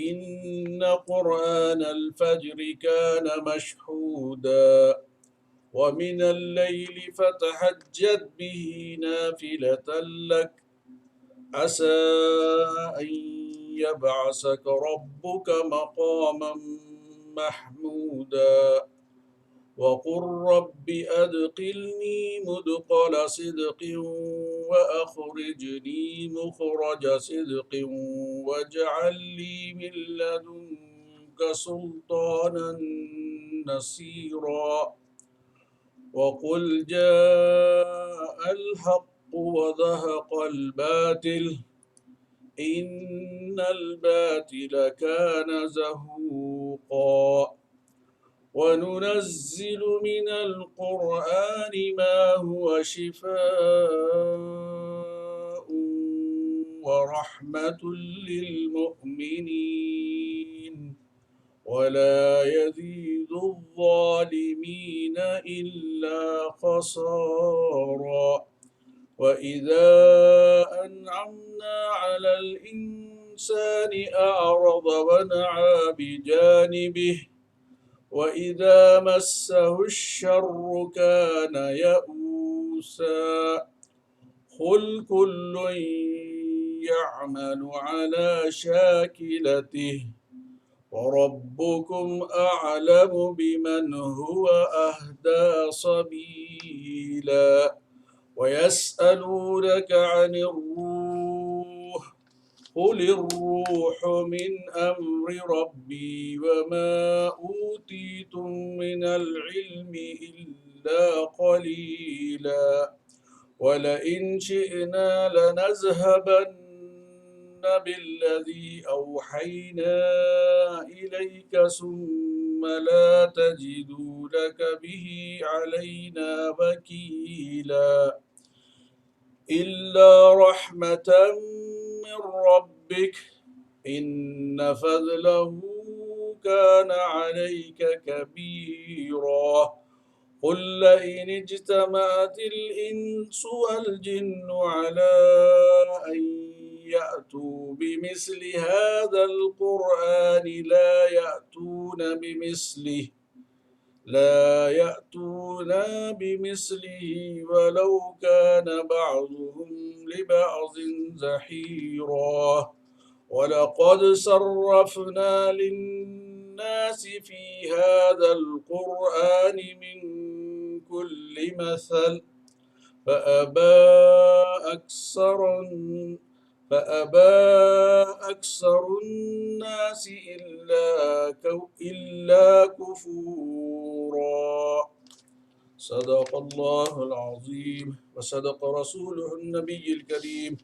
إن قرآن الفجر كان مشهودا ومن الليل فتهجد به نافلة لك عسى أن يبعثك ربك مقاما محمودا وقل رب أدخلني مدخل صدق وأخرجني مخرج صدق واجعل لي من لدنك سلطانا نصيرا وقل جاء الحق وزهق الباطل إن الباطل كان زهوقا وننزل من القرآن ما هو شفاء ورحمة للمؤمنين ولا يزيد الظالمين إلا خسارا وإذا أنعمنا على الإنسان أعرض ونعى بجانبه وإذا مسه الشر كان يئوسا قل كل يعمل على شاكلته وربكم أعلم بمن هو أهدى سبيلا ويسألونك عن الروح قل الروح من أمر ربي وما أوتيتم من العلم إلا قليلا ولئن شئنا لنذهبن بالذي أوحينا إليك ثم لا تجد لك به علينا وكيلا إلا رحمة من ربك إن فضله كان عليك كبيرا قل لئن اجتمعت الإنس والجن على أن يأتوا بمثل هذا القرآن لا يأتون بمثله ولو كان بعضهم لبعض زحيرا ولقد صرفنا للناس في هذا القرآن من كل مثل فأبى أكثر الناس إلا كفورا صدق الله العظيم وصدق رسوله النبي الكريم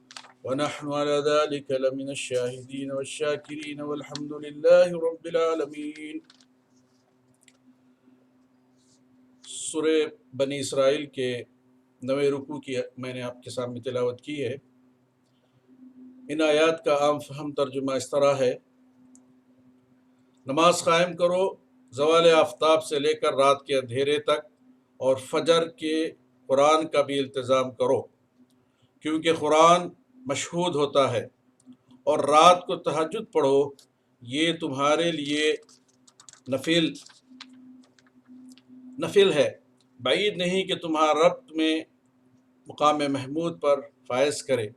ونحن على ذلك لمن الشاهدين والشاكرين والحمد لله رب العالمين۔ سورہ بنی اسرائیل کے 9 رکوع کی میں نے آپ کے سامنے تلاوت کی ہے۔ ان آیات کا عام فہم ترجمہ اس طرح ہے: نماز قائم کرو زوال آفتاب سے لے کر رات کے اندھیرے تک، اور فجر کے قرآن کا بھی التزام کرو، کیونکہ قرآن مشہود ہوتا ہے، اور رات کو تہجد پڑھو، یہ تمہارے لیے نفل ہے، بعید نہیں کہ تمہارا رب تمہیں مقام محمود پر فائز کرے،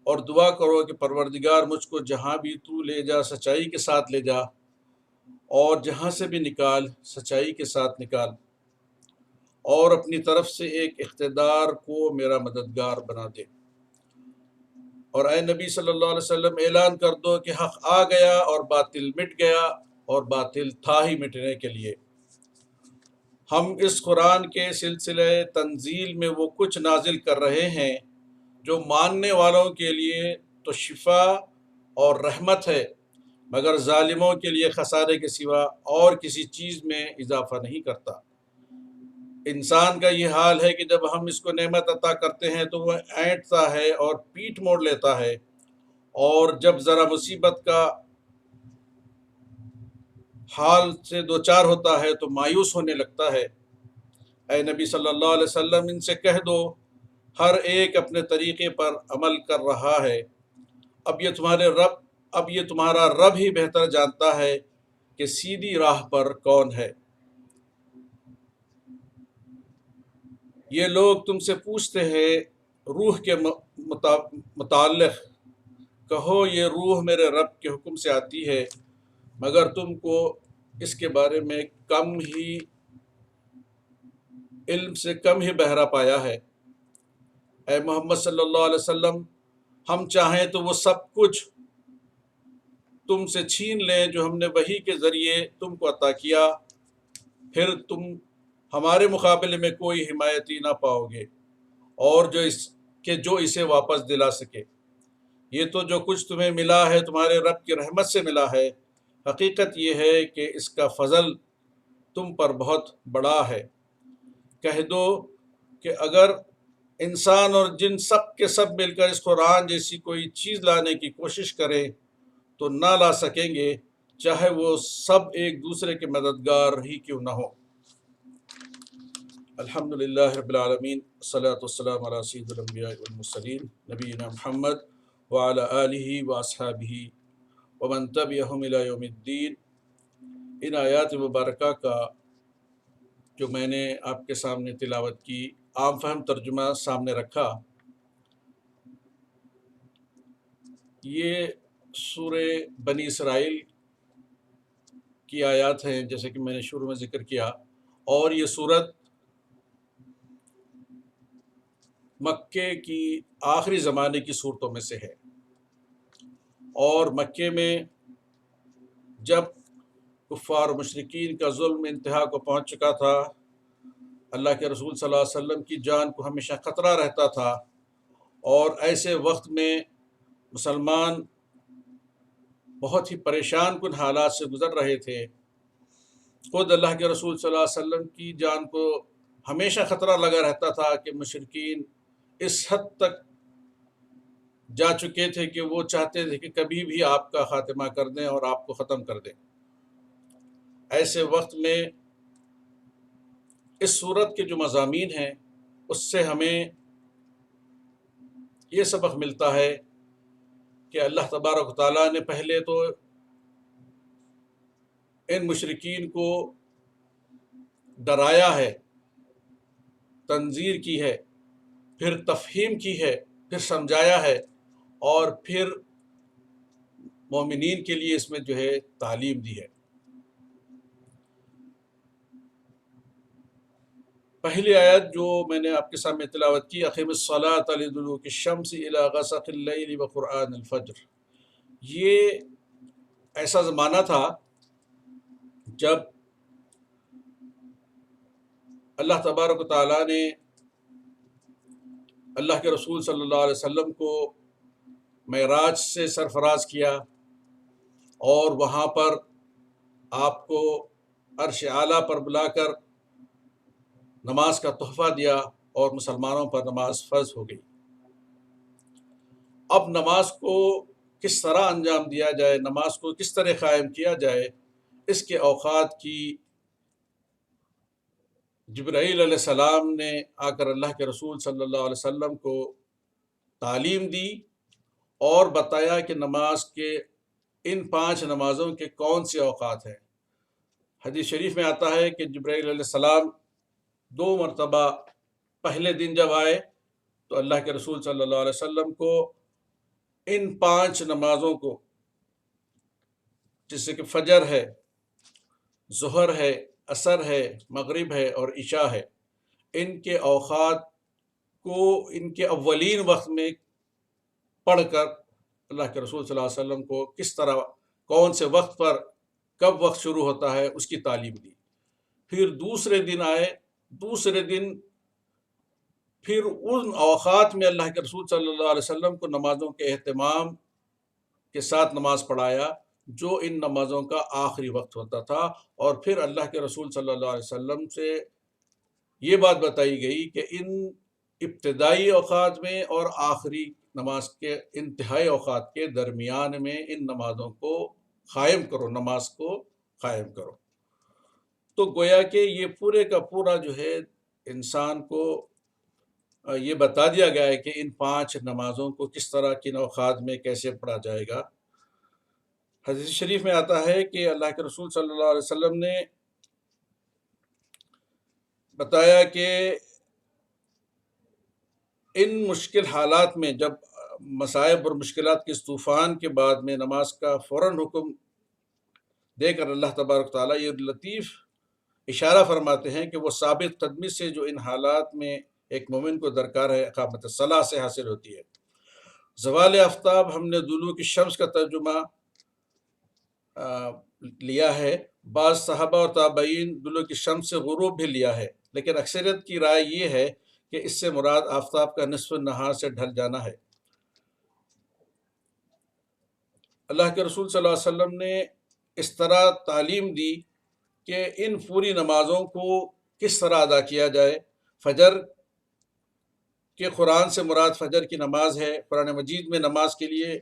اور دعا کرو کہ پروردگار مجھ کو جہاں بھی تو لے جا سچائی کے ساتھ لے جا، اور جہاں سے بھی نکال سچائی کے ساتھ نکال، اور اپنی طرف سے ایک اقتدار کو میرا مددگار بنا دے۔ اور اے نبی صلی اللہ علیہ وسلم اعلان کر دو کہ حق آ گیا اور باطل مٹ گیا، اور باطل تھا ہی مٹنے کے لیے۔ ہم اس قرآن کے سلسلہ تنزیل میں وہ کچھ نازل کر رہے ہیں جو ماننے والوں کے لیے تو شفا اور رحمت ہے، مگر ظالموں کے لیے خسارے کے سوا اور کسی چیز میں اضافہ نہیں کرتا۔ انسان کا یہ حال ہے کہ جب ہم اس کو نعمت عطا کرتے ہیں تو وہ اینٹتا ہے اور پیٹھ موڑ لیتا ہے، اور جب ذرا مصیبت کا حال سے دوچار ہوتا ہے تو مایوس ہونے لگتا ہے۔ اے نبی صلی اللہ علیہ وسلم ان سے کہہ دو، ہر ایک اپنے طریقے پر عمل کر رہا ہے، اب یہ تمہارا رب ہی بہتر جانتا ہے کہ سیدھی راہ پر کون ہے۔ یہ لوگ تم سے پوچھتے ہیں روح کے متعلق، کہو یہ روح میرے رب کے حکم سے آتی ہے، مگر تم کو اس کے بارے میں علم سے کم ہی بہرا پایا ہے۔ اے محمد صلی اللہ علیہ وسلم، ہم چاہیں تو وہ سب کچھ تم سے چھین لیں جو ہم نے وحی کے ذریعے تم کو عطا کیا، پھر تم ہمارے مقابلے میں کوئی حمایتی نہ پاؤ گے اور جو اسے واپس دلا سکے۔ یہ تو جو کچھ تمہیں ملا ہے تمہارے رب کی رحمت سے ملا ہے، حقیقت یہ ہے کہ اس کا فضل تم پر بہت بڑا ہے۔ کہہ دو کہ اگر انسان اور جن سب کے سب مل کر اس قرآن جیسی کوئی چیز لانے کی کوشش کریں تو نہ لا سکیں گے، چاہے وہ سب ایک دوسرے کے مددگار ہی کیوں نہ ہو۔ الحمدللہ رب العالمین، الصلاۃ والسلام علی سید الانبیاء والمرسلین نبینا محمد وعلی آلہ واصحابہ ومن تبعہم الی یوم الدین۔ ان آیات مبارکہ کا جو میں نے آپ کے سامنے تلاوت کی، عام فہم ترجمہ سامنے رکھا، یہ سورہ بنی اسرائیل کی آیات ہیں جیسے کہ میں نے شروع میں ذکر کیا، اور یہ سورت مکے کی آخری زمانے کی صورتوں میں سے ہے، اور مکے میں جب کفار و مشرکین کا ظلم انتہا کو پہنچ چکا تھا، اللہ کے رسول صلی اللہ علیہ وسلم کی جان کو ہمیشہ خطرہ رہتا تھا، اور ایسے وقت میں مسلمان بہت ہی پریشان کن حالات سے گزر رہے تھے۔ خود اللہ کے رسول صلی اللہ علیہ وسلم کی جان کو ہمیشہ خطرہ لگا رہتا تھا کہ مشرکین اس حد تک جا چکے تھے کہ وہ چاہتے تھے کہ کبھی بھی آپ کا خاتمہ کر دیں اور آپ کو ختم کر دیں۔ ایسے وقت میں اس صورت کے جو مضامین ہیں اس سے ہمیں یہ سبق ملتا ہے کہ اللہ تبارک و تعالیٰ نے پہلے تو ان مشرکین کو ڈرایا ہے، تنذیر کی ہے، پھر تفہیم کی ہے، پھر سمجھایا ہے، اور پھر مومنین کے لیے اس میں جو ہے تعلیم دی ہے۔ پہلی آیت جو میں نے آپ کے سامنے تلاوت کی، اقیم الصلاۃ لدلوک الشمس الی غسق اللیل وقرآن الفجر، یہ ایسا زمانہ تھا جب اللہ تبارک و تعالیٰ نے اللہ کے رسول صلی اللہ علیہ وسلم کو معراج سے سرفراز کیا، اور وہاں پر آپ کو عرش اعلیٰ پر بلا کر نماز کا تحفہ دیا، اور مسلمانوں پر نماز فرض ہو گئی۔ اب نماز کو کس طرح انجام دیا جائے، نماز کو کس طرح قائم کیا جائے، اس کے اوقات کی جبرائیل علیہ السلام نے آ کر اللہ کے رسول صلی اللہ علیہ وسلم کو تعلیم دی، اور بتایا کہ نماز کے ان 5 نمازوں کے کون سے اوقات ہیں۔ حدیث شریف میں آتا ہے کہ جبرائیل علیہ السلام 2 مرتبہ پہلے دن جب آئے تو اللہ کے رسول صلی اللہ علیہ وسلم کو ان 5 نمازوں کو، جیسے کہ فجر ہے، ظہر ہے، عصر ہے، مغرب ہے اور عشاء ہے، ان کے اوقات کو ان کے اولین وقت میں پڑھ کر اللہ کے رسول صلی اللہ علیہ وسلم کو کس طرح، کون سے وقت پر، کب وقت شروع ہوتا ہے، اس کی تعلیم دی۔ پھر دوسرے دن آئے، دوسرے دن پھر ان اوقات میں اللہ کے رسول صلی اللہ علیہ وسلم کو نمازوں کے اہتمام کے ساتھ نماز پڑھایا جو ان نمازوں کا آخری وقت ہوتا تھا، اور پھر اللہ کے رسول صلی اللہ علیہ وسلم سے یہ بات بتائی گئی کہ ان ابتدائی اوقات میں اور آخری نماز کے انتہائی اوقات کے درمیان میں ان نمازوں کو قائم کرو، نماز کو قائم کرو۔ تو گویا کہ یہ پورے کا پورا جو ہے انسان کو یہ بتا دیا گیا ہے کہ ان 5 نمازوں کو کس طرح کن اوقات میں کیسے پڑھا جائے گا۔ حدیث شریف میں آتا ہے کہ اللہ کے رسول صلی اللہ علیہ وسلم نے بتایا کہ ان مشکل حالات میں، جب مصائب اور مشکلات کے اس طوفان کے بعد میں نماز کا فوراً حکم دے کر اللہ تبارک تعالیٰ یہ لطیف اشارہ فرماتے ہیں کہ وہ ثابت قدمی سے جو ان حالات میں ایک مومن کو درکار ہے، اقامت الصلاۃ سے حاصل ہوتی ہے۔ زوال آفتاب ہم نے طلوع الشمس کا ترجمہ لیا ہے، بعض صحابہ اور تابعین طلوع الشمس سے غروب بھی لیا ہے، لیکن اکثریت کی رائے یہ ہے کہ اس سے مراد آفتاب کا نصف النہار سے ڈھل جانا ہے۔ اللہ کے رسول صلی اللہ علیہ وسلم نے اس طرح تعلیم دی کہ ان پوری نمازوں کو کس طرح ادا کیا جائے۔ فجر کہ قرآن سے مراد فجر کی نماز ہے۔ قرآن مجید میں نماز کے لیے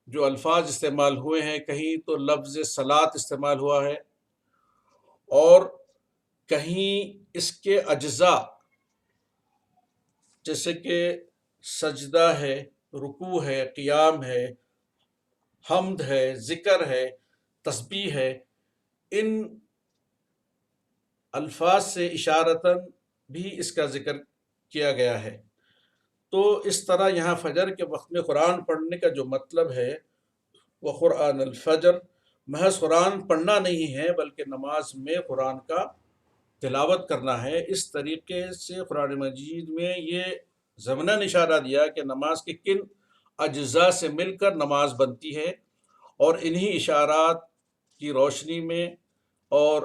جو الفاظ استعمال ہوئے ہیں، کہیں تو لفظ صلاۃ استعمال ہوا ہے اور کہیں اس کے اجزاء جیسے کہ سجدہ ہے، رکوع ہے، قیام ہے، حمد ہے، ذکر ہے، تسبیح ہے، ان الفاظ سے اشارتاً بھی اس کا ذکر کیا گیا ہے۔ تو اس طرح یہاں فجر کے وقت میں قرآن پڑھنے کا جو مطلب ہے وہ قرآن الفجر محض قرآن پڑھنا نہیں ہے، بلکہ نماز میں قرآن کا تلاوت کرنا ہے۔ اس طریقے سے قرآن مجید میں یہ ضمناً اشارہ دیا کہ نماز کے کن اجزاء سے مل کر نماز بنتی ہے، اور انہی اشارات کی روشنی میں اور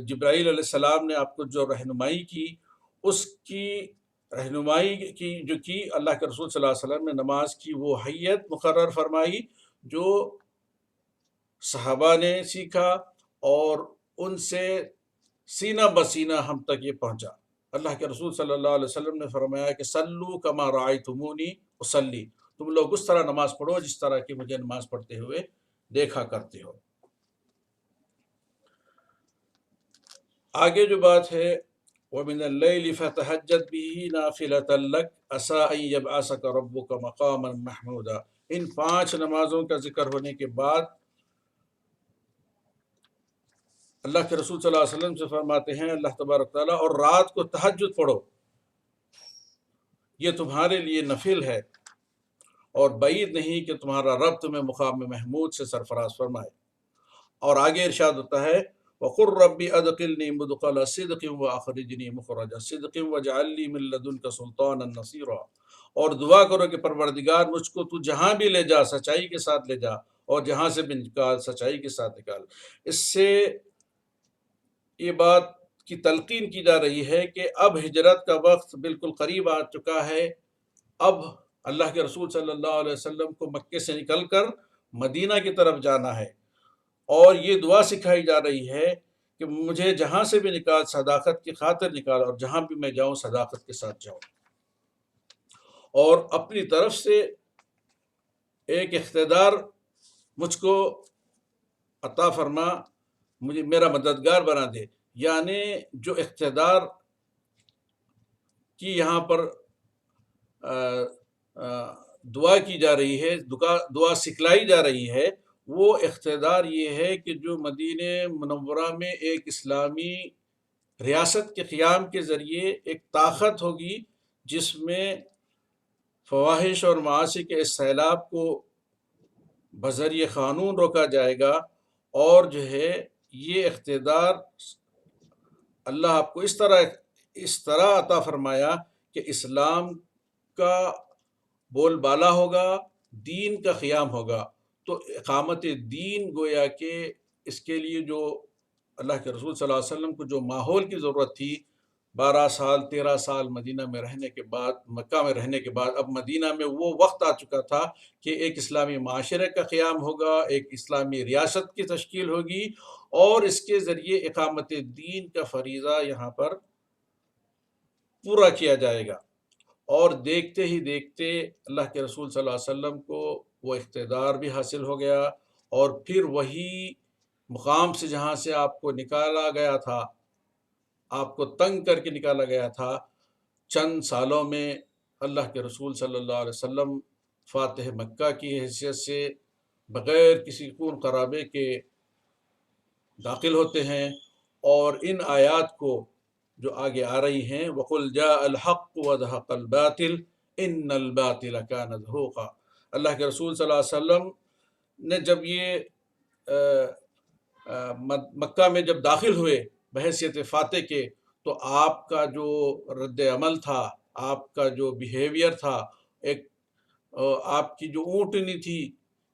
جبرائیل علیہ السلام نے آپ کو جو رہنمائی کی، اس کی رہنمائی کی اللہ کے رسول صلی اللہ علیہ وسلم نے نماز کی وہ حیت مقرر فرمائی جو صحابہ نے سیکھا، اور ان سے سینہ بسینہ ہم تک یہ پہنچا۔ اللہ کے رسول صلی اللہ علیہ وسلم نے فرمایا کہ صلو کما رأیتمونی اصلی، تم لوگ اس طرح نماز پڑھو جس طرح کہ مجھے نماز پڑھتے ہوئے دیکھا کرتے ہو۔ آگے جو بات ہے وَمِنَ اللَّيْلِ فَتَهَجَّدْ بِهِ نَافِلَةً لَكَ عَسَىٰ أَن يَبْعَثَكَ رَبُّكَ مَقَامًا مَحْمُودًا۔ ان 5 نمازوں کا ذکر ہونے کے بعد اللہ کے رسول صلی اللہ علیہ وسلم سے فرماتے ہیں اللہ تبارک تعالیٰ، اور رات کو تہجد پڑھو، یہ تمہارے لیے نفل ہے، اور بعید نہیں کہ تمہارا رب تمہیں مقام محمود سے سرفراز فرمائے۔ اور آگے ارشاد ہوتا ہے وَقُلْ رَبِّ أَدْخِلْنِي مُدْخَلَ صِدْقٍ وَأَخْرِجْنِي مُخْرَجَ صِدْقٍ وَاجْعَل لِّي مِن لَّدُنكَ سُلْطَانًا نَّصِيرًا۔ اور دعا کرو کہ پروردگار مجھ کو تو جہاں بھی لے جا سچائی کے ساتھ لے جا، اور جہاں سے بھی نکال سچائی کے ساتھ نکال۔ اس سے یہ بات کی تلقین کی جا رہی ہے کہ اب ہجرت کا وقت بالکل قریب آ چکا ہے۔ اب اللہ کے رسول صلی اللہ علیہ وسلم کو مکے سے نکل کر مدینہ کی طرف جانا ہے، اور یہ دعا سکھائی جا رہی ہے کہ مجھے جہاں سے بھی نکال صداقت کی خاطر نکال، اور جہاں بھی میں جاؤں صداقت کے ساتھ جاؤں، اور اپنی طرف سے ایک اقتدار مجھ کو عطا فرما، مجھے میرا مددگار بنا دے۔ یعنی جو اقتدار کی یہاں پر دعا کی جا رہی ہے، دعا سکھلائی جا رہی ہے، وہ اقتدار یہ ہے کہ جو مدینہ منورہ میں ایک اسلامی ریاست کے قیام کے ذریعے ایک طاقت ہوگی جس میں فواحش اور معاصی کے اس سیلاب کو بذریعہ قانون روکا جائے گا، اور جو ہے یہ اقتدار اللہ آپ کو اس طرح عطا فرمایا کہ اسلام کا بول بالا ہوگا، دین کا قیام ہوگا۔ تو اقامت دین گویا کہ اس کے لیے جو اللہ کے رسول صلی اللہ علیہ وسلم کو جو ماحول کی ضرورت تھی، 12 سال 13 سال مدینہ میں رہنے کے بعد، مکہ میں رہنے کے بعد، اب مدینہ میں وہ وقت آ چکا تھا کہ ایک اسلامی معاشرے کا قیام ہوگا، ایک اسلامی ریاست کی تشکیل ہوگی، اور اس کے ذریعے اقامت دین کا فریضہ یہاں پر پورا کیا جائے گا۔ اور دیکھتے ہی دیکھتے اللہ کے رسول صلی اللہ علیہ وسلم کو وہ اقتدار بھی حاصل ہو گیا، اور پھر وہی مقام سے جہاں سے آپ کو نکالا گیا تھا، آپ کو تنگ کر کے نکالا گیا تھا، چند سالوں میں اللہ کے رسول صلی اللہ علیہ وسلم فاتح مکہ کی حیثیت سے بغیر کسی خون قرابے کے داخل ہوتے ہیں، اور ان آیات کو جو آگے آ رہی ہیں وَقُلْ جَاءَ الْحَقُّ وَزَهَقَ الْبَاطِلُ إِنَّ الْبَاطِلَ كَانَ زَهُوقًا۔ اللہ کے رسول صلی اللہ علیہ وسلم نے جب یہ مکہ میں جب داخل ہوئے بحیثیت فاتح کے، تو آپ کا جو رد عمل تھا، آپ کا جو بیہیویئر تھا، ایک آپ کی جو اونٹنی تھی،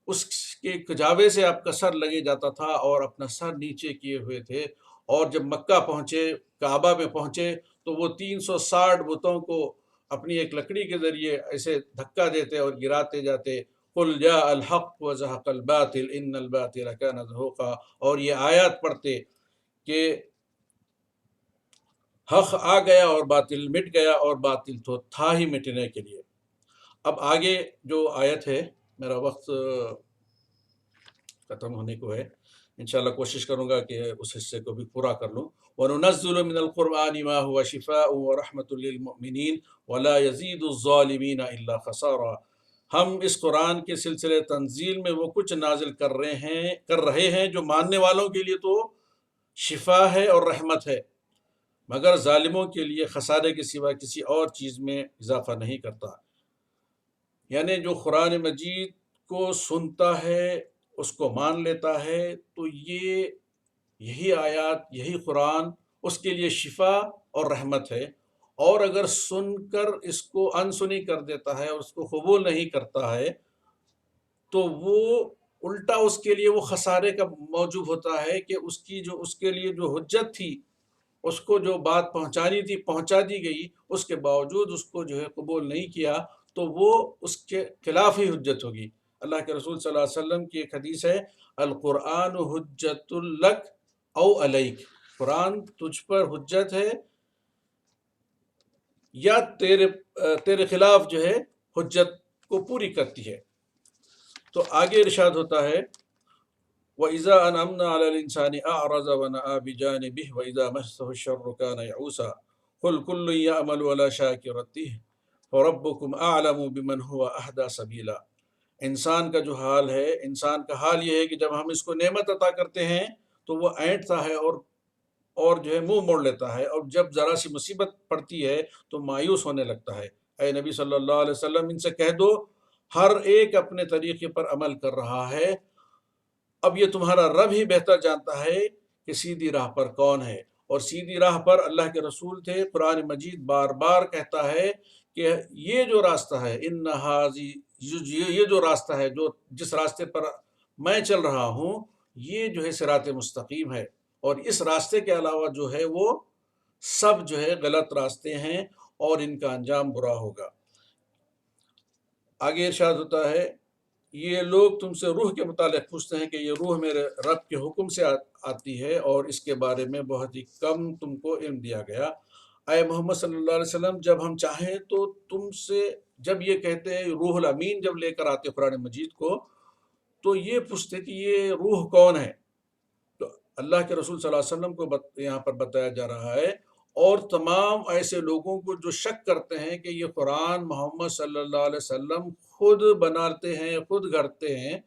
اس کے کجاوے سے آپ کا سر لگے جاتا تھا، اور اپنا سر نیچے کیے ہوئے تھے۔ اور جب مکہ پہنچے، کعبہ میں پہنچے، تو وہ 360 بتوں کو اپنی ایک لکڑی کے ذریعے ایسے دھکا دیتے اور گراتے جاتے، قُلْ جَاءَ الْحَقُّ وَزَهَقَ الْبَاطِلُ إِنَّ الْبَاطِلَ كَانَ زَهُوقًا، اور یہ آیات پڑھتے کہ حق آ گیا اور باطل مٹ گیا، اور باطل تو تھا ہی مٹنے کے لیے۔ اب آگے جو آیت ہے، میرا وقت ختم ہونے کو ہے، انشاءاللہ کوشش کروں گا کہ اس حصے کو بھی پورا کر لوں۔ وَنُنَزِّلُ مِنَ الْقُرْآنِ مَا هُوَ شِفَاءٌ وَرَحْمَةٌ لِّلْمُؤْمِنِينَ وَلَا يَزِيدُ الظَّالِمِينَ إِلَّا خَسَارًا۔ ہم اس قرآن کے سلسلے تنزیل میں وہ کچھ نازل کر رہے ہیں جو ماننے والوں کے لیے تو شفا ہے اور رحمت ہے، مگر ظالموں کے لیے خسارے کے سوا کسی اور چیز میں اضافہ نہیں کرتا۔ یعنی جو قرآن مجید کو سنتا ہے، اس کو مان لیتا ہے، تو یہی آیات، یہی قرآن اس کے لیے شفا اور رحمت ہے، اور اگر سن کر اس کو انسنی کر دیتا ہے اور اس کو قبول نہیں کرتا ہے تو وہ الٹا اس کے لیے وہ خسارے کا موجب ہوتا ہے کہ اس کے لیے جو حجت تھی، اس کو جو بات پہنچانی تھی پہنچا دی گئی، اس کے باوجود اس کو جو ہے قبول نہیں کیا تو وہ اس کے خلاف ہی حجت ہوگی۔ اللہ کے رسول صلی اللہ علیہ وسلم کی ایک حدیث ہے، القرآن حجت لک او علیک، قرآن تجھ پر حجت ہے یا تیرے خلاف جو ہے حجت کو پوری کرتی ہے۔ تو آگے ارشاد ہوتا ہے، وَإِذَا أَنْعَمْنَا عَلَى الْإِنسَانِ أَعْرَضَ وَنَأَىٰ بِجَانِبِهِ وَإِذَا مَسَّهُ الشَّرُّ كَانَ يَئُوسًا قُلْ كُلٌّ يَعْمَلُ عَلَىٰ شَاكِرَتِهِ فَرَبُّكُمْ أَعْلَمُ بِمَنْ هُوَ أَهْدَىٰ سَبِيلًا۔ انسان کا جو حال ہے، انسان کا حال یہ ہے کہ جب ہم اس کو نعمت عطا کرتے ہیں تو وہ اینٹتا ہے اور جو ہے منہ موڑ لیتا ہے، اور جب ذرا سی مصیبت پڑتی ہے تو مایوس ہونے لگتا ہے۔ اے نبی صلی اللہ علیہ وسلم، ان سے کہہ دو ہر ایک اپنے طریقے پر عمل کر رہا ہے، اب یہ تمہارا رب ہی بہتر جانتا ہے کہ سیدھی راہ پر کون ہے، اور سیدھی راہ پر اللہ کے رسول تھے۔ قرآن مجید بار بار کہتا ہے کہ یہ جو راستہ ہے، یہ جو راستہ ہے، جس راستے پر میں چل رہا ہوں، یہ جو ہے صراط مستقیم ہے، اور اس راستے کے علاوہ جو ہے وہ سب جو ہے غلط راستے ہیں اور ان کا انجام برا ہوگا۔ آگے ارشاد ہوتا ہے، یہ لوگ تم سے روح کے متعلق پوچھتے ہیں کہ یہ روح میرے رب کے حکم سے آتی ہے، اور اس کے بارے میں بہت ہی کم تم کو علم دیا گیا۔ اے محمد صلی اللہ علیہ وسلم، جب ہم چاہیں تو تم سے جب یہ کہتے ہیں روح الامین جب لے کر آتے قرآن مجید کو، تو یہ پوچھتے کہ یہ روح کون ہے، تو اللہ کے رسول صلی اللہ علیہ وسلم کو یہاں پر بتایا جا رہا ہے، اور تمام ایسے لوگوں کو جو شک کرتے ہیں کہ یہ قرآن محمد صلی اللہ علیہ وسلم خود بناتے ہیں، خود گھڑتے ہیں،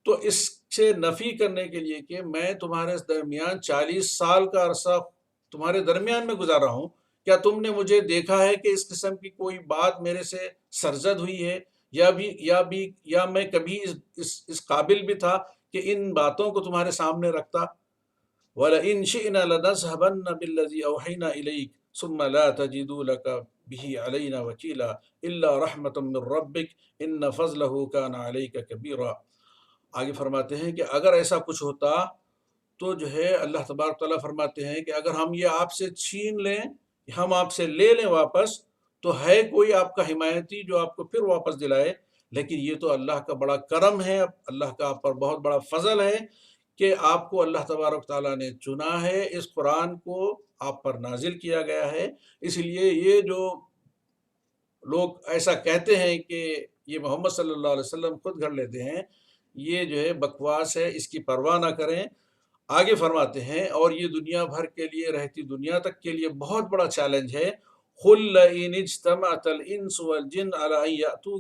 تو اس سے نفی کرنے کے لیے کہ میں تمہارے درمیان 40 سال کا عرصہ تمہارے درمیان میں گزارا ہوں، کیا تم نے مجھے دیکھا ہے کہ اس قسم کی کوئی بات میرے سے سرزد ہوئی ہے، یا میں کبھی اس قابل بھی تھا کہ ان باتوں کو تمہارے سامنے رکھتا؟ وَلَئِن شِئْنَا لَنَذْهَبَنَّ بِالَّذِي أَوْحَيْنَا إِلَيْكَ ثُمَّ لَا تَجِدُ لَكَ بِهِ عَلَيْنَا وَكِيلًا إِلَّا رَحْمَةً مِّن رَّبِّكَ إِنَّ فَضْلَهُ كَانَ عَلَيْكَ كَبِيرًا۔ آگے فرماتے ہیں کہ اگر ایسا کچھ ہوتا تو جو ہے اللہ تبارک تعالیٰ فرماتے ہیں کہ اگر ہم یہ آپ سے چھین لیں، ہم آپ سے لے لیں واپس، تو ہے کوئی آپ کا حمایتی جو آپ کو پھر واپس دلائے؟ لیکن یہ تو اللہ کا بڑا کرم ہے، اللہ کا آپ پر بہت بڑا فضل ہے کہ آپ کو اللہ تبارک تعالیٰ نے چنا ہے، اس قرآن کو آپ پر نازل کیا گیا ہے۔ اس لیے یہ جو لوگ ایسا کہتے ہیں کہ یہ محمد صلی اللہ علیہ وسلم خود گھڑ لیتے ہیں، یہ جو ہے بکواس ہے، اس کی پرواہ نہ کریں۔ آگے فرماتے ہیں، اور یہ دنیا بھر کے لیے، رہتی دنیا تک کے لیے بہت بڑا چیلنج ہے، قُل لَئِنِ اجْتَمَعَتِ الْإِنسُ وَالْجِنُّ عَلَىٰ أَن يَأْتُوا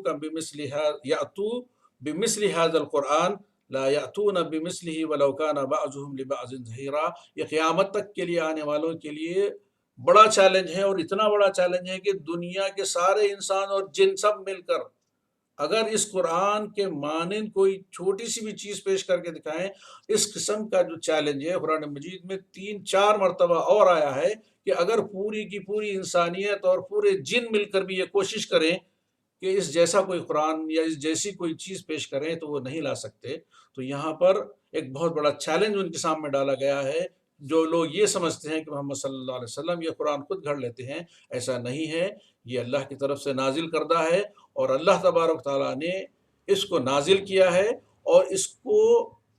بِمِثْلِ هَٰذَا الْقُرْآنِ لَا يَأْتُونَ بِمِثْلِهِ وَلَوْ كَانَ بَعْضُهُمْ لِبَعْضٍ ظَهِيرًا۔ یہ قیامت تک کے لیے آنے والوں کے لیے بڑا چیلنج ہے، اور اتنا بڑا چیلنج ہے کہ دنیا کے سارے انسان اور جن سب مل کر اگر اس قرآن کے مانند کوئی چھوٹی سی بھی چیز پیش کر کے دکھائیں، اس قسم کا جو چیلنج ہے قرآن مجید میں 3-4 مرتبہ اور آیا ہے کہ اگر پوری کی پوری انسانیت اور پورے جن مل کر بھی یہ کوشش کریں کہ اس جیسا کوئی قرآن یا اس جیسی کوئی چیز پیش کریں تو وہ نہیں لا سکتے۔ تو یہاں پر ایک بہت بڑا چیلنج ان کے سامنے ڈالا گیا ہے۔ جو لوگ یہ سمجھتے ہیں کہ محمد صلی اللہ علیہ وسلم یہ قرآن خود گھڑ لیتے ہیں، ایسا نہیں ہے، یہ اللہ کی طرف سے نازل کردہ ہے، اور اللہ تبارک تعالیٰ نے اس کو نازل کیا ہے، اور اس کو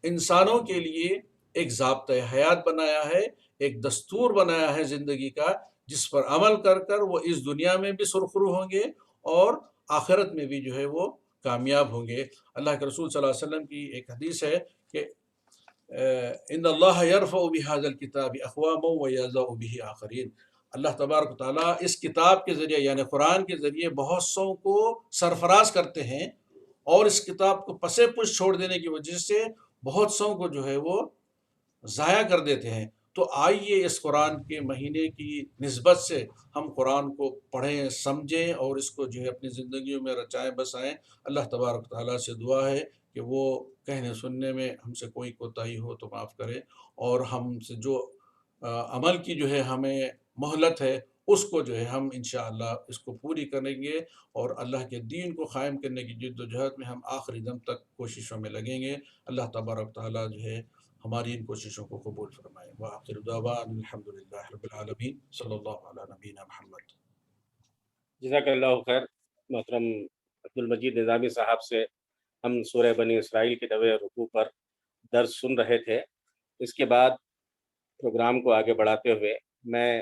انسانوں کے لیے ایک ضابطۂ حیات بنایا ہے، ایک دستور بنایا ہے زندگی کا، جس پر عمل کر کر وہ اس دنیا میں بھی سرخرو ہوں گے اور آخرت میں بھی جو ہے وہ کامیاب ہوں گے۔ اللہ کے رسول صلی اللہ علیہ وسلم کی ایک حدیث ہے کہ ان اللہ یرفع بهذا الکتاب اقواما ویضع به آخرین، اللہ تبارک و تعالیٰ اس کتاب کے ذریعے یعنی قرآن کے ذریعے بہت سو کو سرفراز کرتے ہیں، اور اس کتاب کو پسے پش چھوڑ دینے کی وجہ سے بہت سو کو جو ہے وہ ضائع کر دیتے ہیں۔ تو آئیے اس قرآن کے مہینے کی نسبت سے ہم قرآن کو پڑھیں، سمجھیں اور اس کو جو ہے اپنی زندگیوں میں رچائیں بسائیں۔ اللہ تبارک تعالیٰ سے دعا ہے کہ وہ کہنے سننے میں ہم سے کوئی کوتاہی ہو تو معاف کرے، اور ہم سے جو عمل کی جو ہے ہمیں مہلت ہے اس کو جو ہے ہم انشاءاللہ اس کو پوری کریں گے، اور اللہ کے دین کو قائم کرنے کی جد و جہد میں ہم آخری دم تک کوششوں میں لگیں گے۔ اللہ تبارک تعالیٰ جو ہے ہماری ان کوششوں کو قبول فرمائے۔ وآخر دعوانا الحمدللہ رب العالمین، صلی اللہ علی نبینا محمد۔ جزاک اللہ خیر۔ محترم عبدالمجید نظامی صاحب سے ہم سورہ بنی اسرائیل کے دوے رکوع پر درس سن رہے تھے۔ اس کے بعد پروگرام کو آگے بڑھاتے ہوئے میں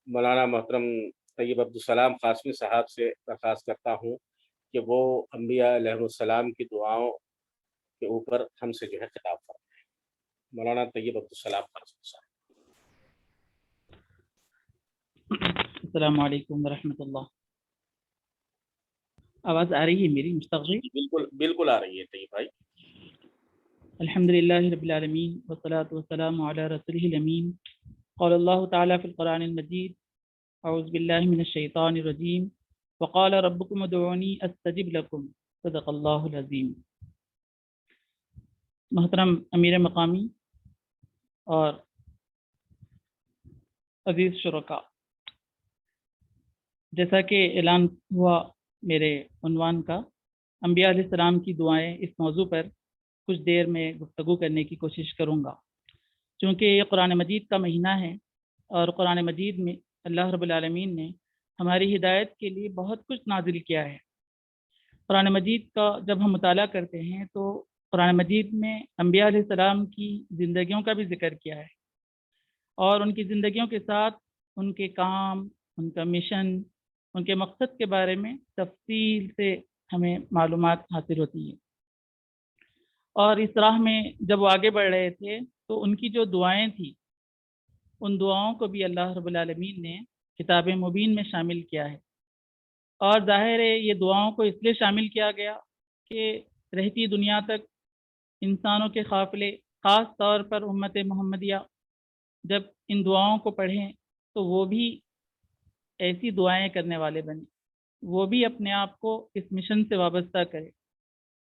مولانا محترم طیب عبدالسلام قاسمی صاحب سے درخواست کرتا ہوں کہ وہ انبیاء علیہ السلام کی دعاؤں کے اوپر ہم سے جو ہے خطاب فرمائیں۔ مولانا طیب عبدالسلام قاسمی صاحب۔ السلام علیکم ورحمۃ اللہ۔ آواز آ رہی ہے میری مستقبل؟ بالکل بالکل آ رہی ہے طیب بھائی۔ الحمدللہ رب العالمین والصلاة والسلام علی رسولہ الامین۔ قال اللہ تعالی فی القرآن المجید اعوذ باللہ من الشیطان الرجیم وقال ربکم ادعونی استجب لکم صدق اللہ العظیم۔ محترم امیر مقامی اور عزیز شرکاء، جیسا کہ اعلان ہوا میرے عنوان کا، انبیاء علیہ السلام کی دعائیں، اس موضوع پر کچھ دیر میں گفتگو کرنے کی کوشش کروں گا۔ چونکہ یہ قرآن مجید کا مہینہ ہے، اور قرآن مجید میں اللہ رب العالمین نے ہماری ہدایت کے لیے بہت کچھ نازل کیا ہے۔ قرآن مجید کا جب ہم مطالعہ کرتے ہیں تو قرآن مجید میں انبیاء علیہ السلام کی زندگیوں کا بھی ذکر کیا ہے، اور ان کی زندگیوں کے ساتھ ان کے کام، ان کا مشن، ان کے مقصد کے بارے میں تفصیل سے ہمیں معلومات حاصل ہوتی ہیں۔ اور اس راہ میں جب وہ آگے بڑھ رہے تھے تو ان کی جو دعائیں تھیں، ان دعاؤں کو بھی اللہ رب العالمین نے کتاب مبین میں شامل کیا ہے۔ اور ظاہر ہے یہ دعاؤں کو اس لیے شامل کیا گیا کہ رہتی دنیا تک انسانوں کے قافلے، خاص طور پر امت محمدیہ، جب ان دعاؤں کو پڑھیں تو وہ بھی ایسی دعائیں کرنے والے بنے، وہ بھی اپنے آپ کو اس مشن سے وابستہ کرے،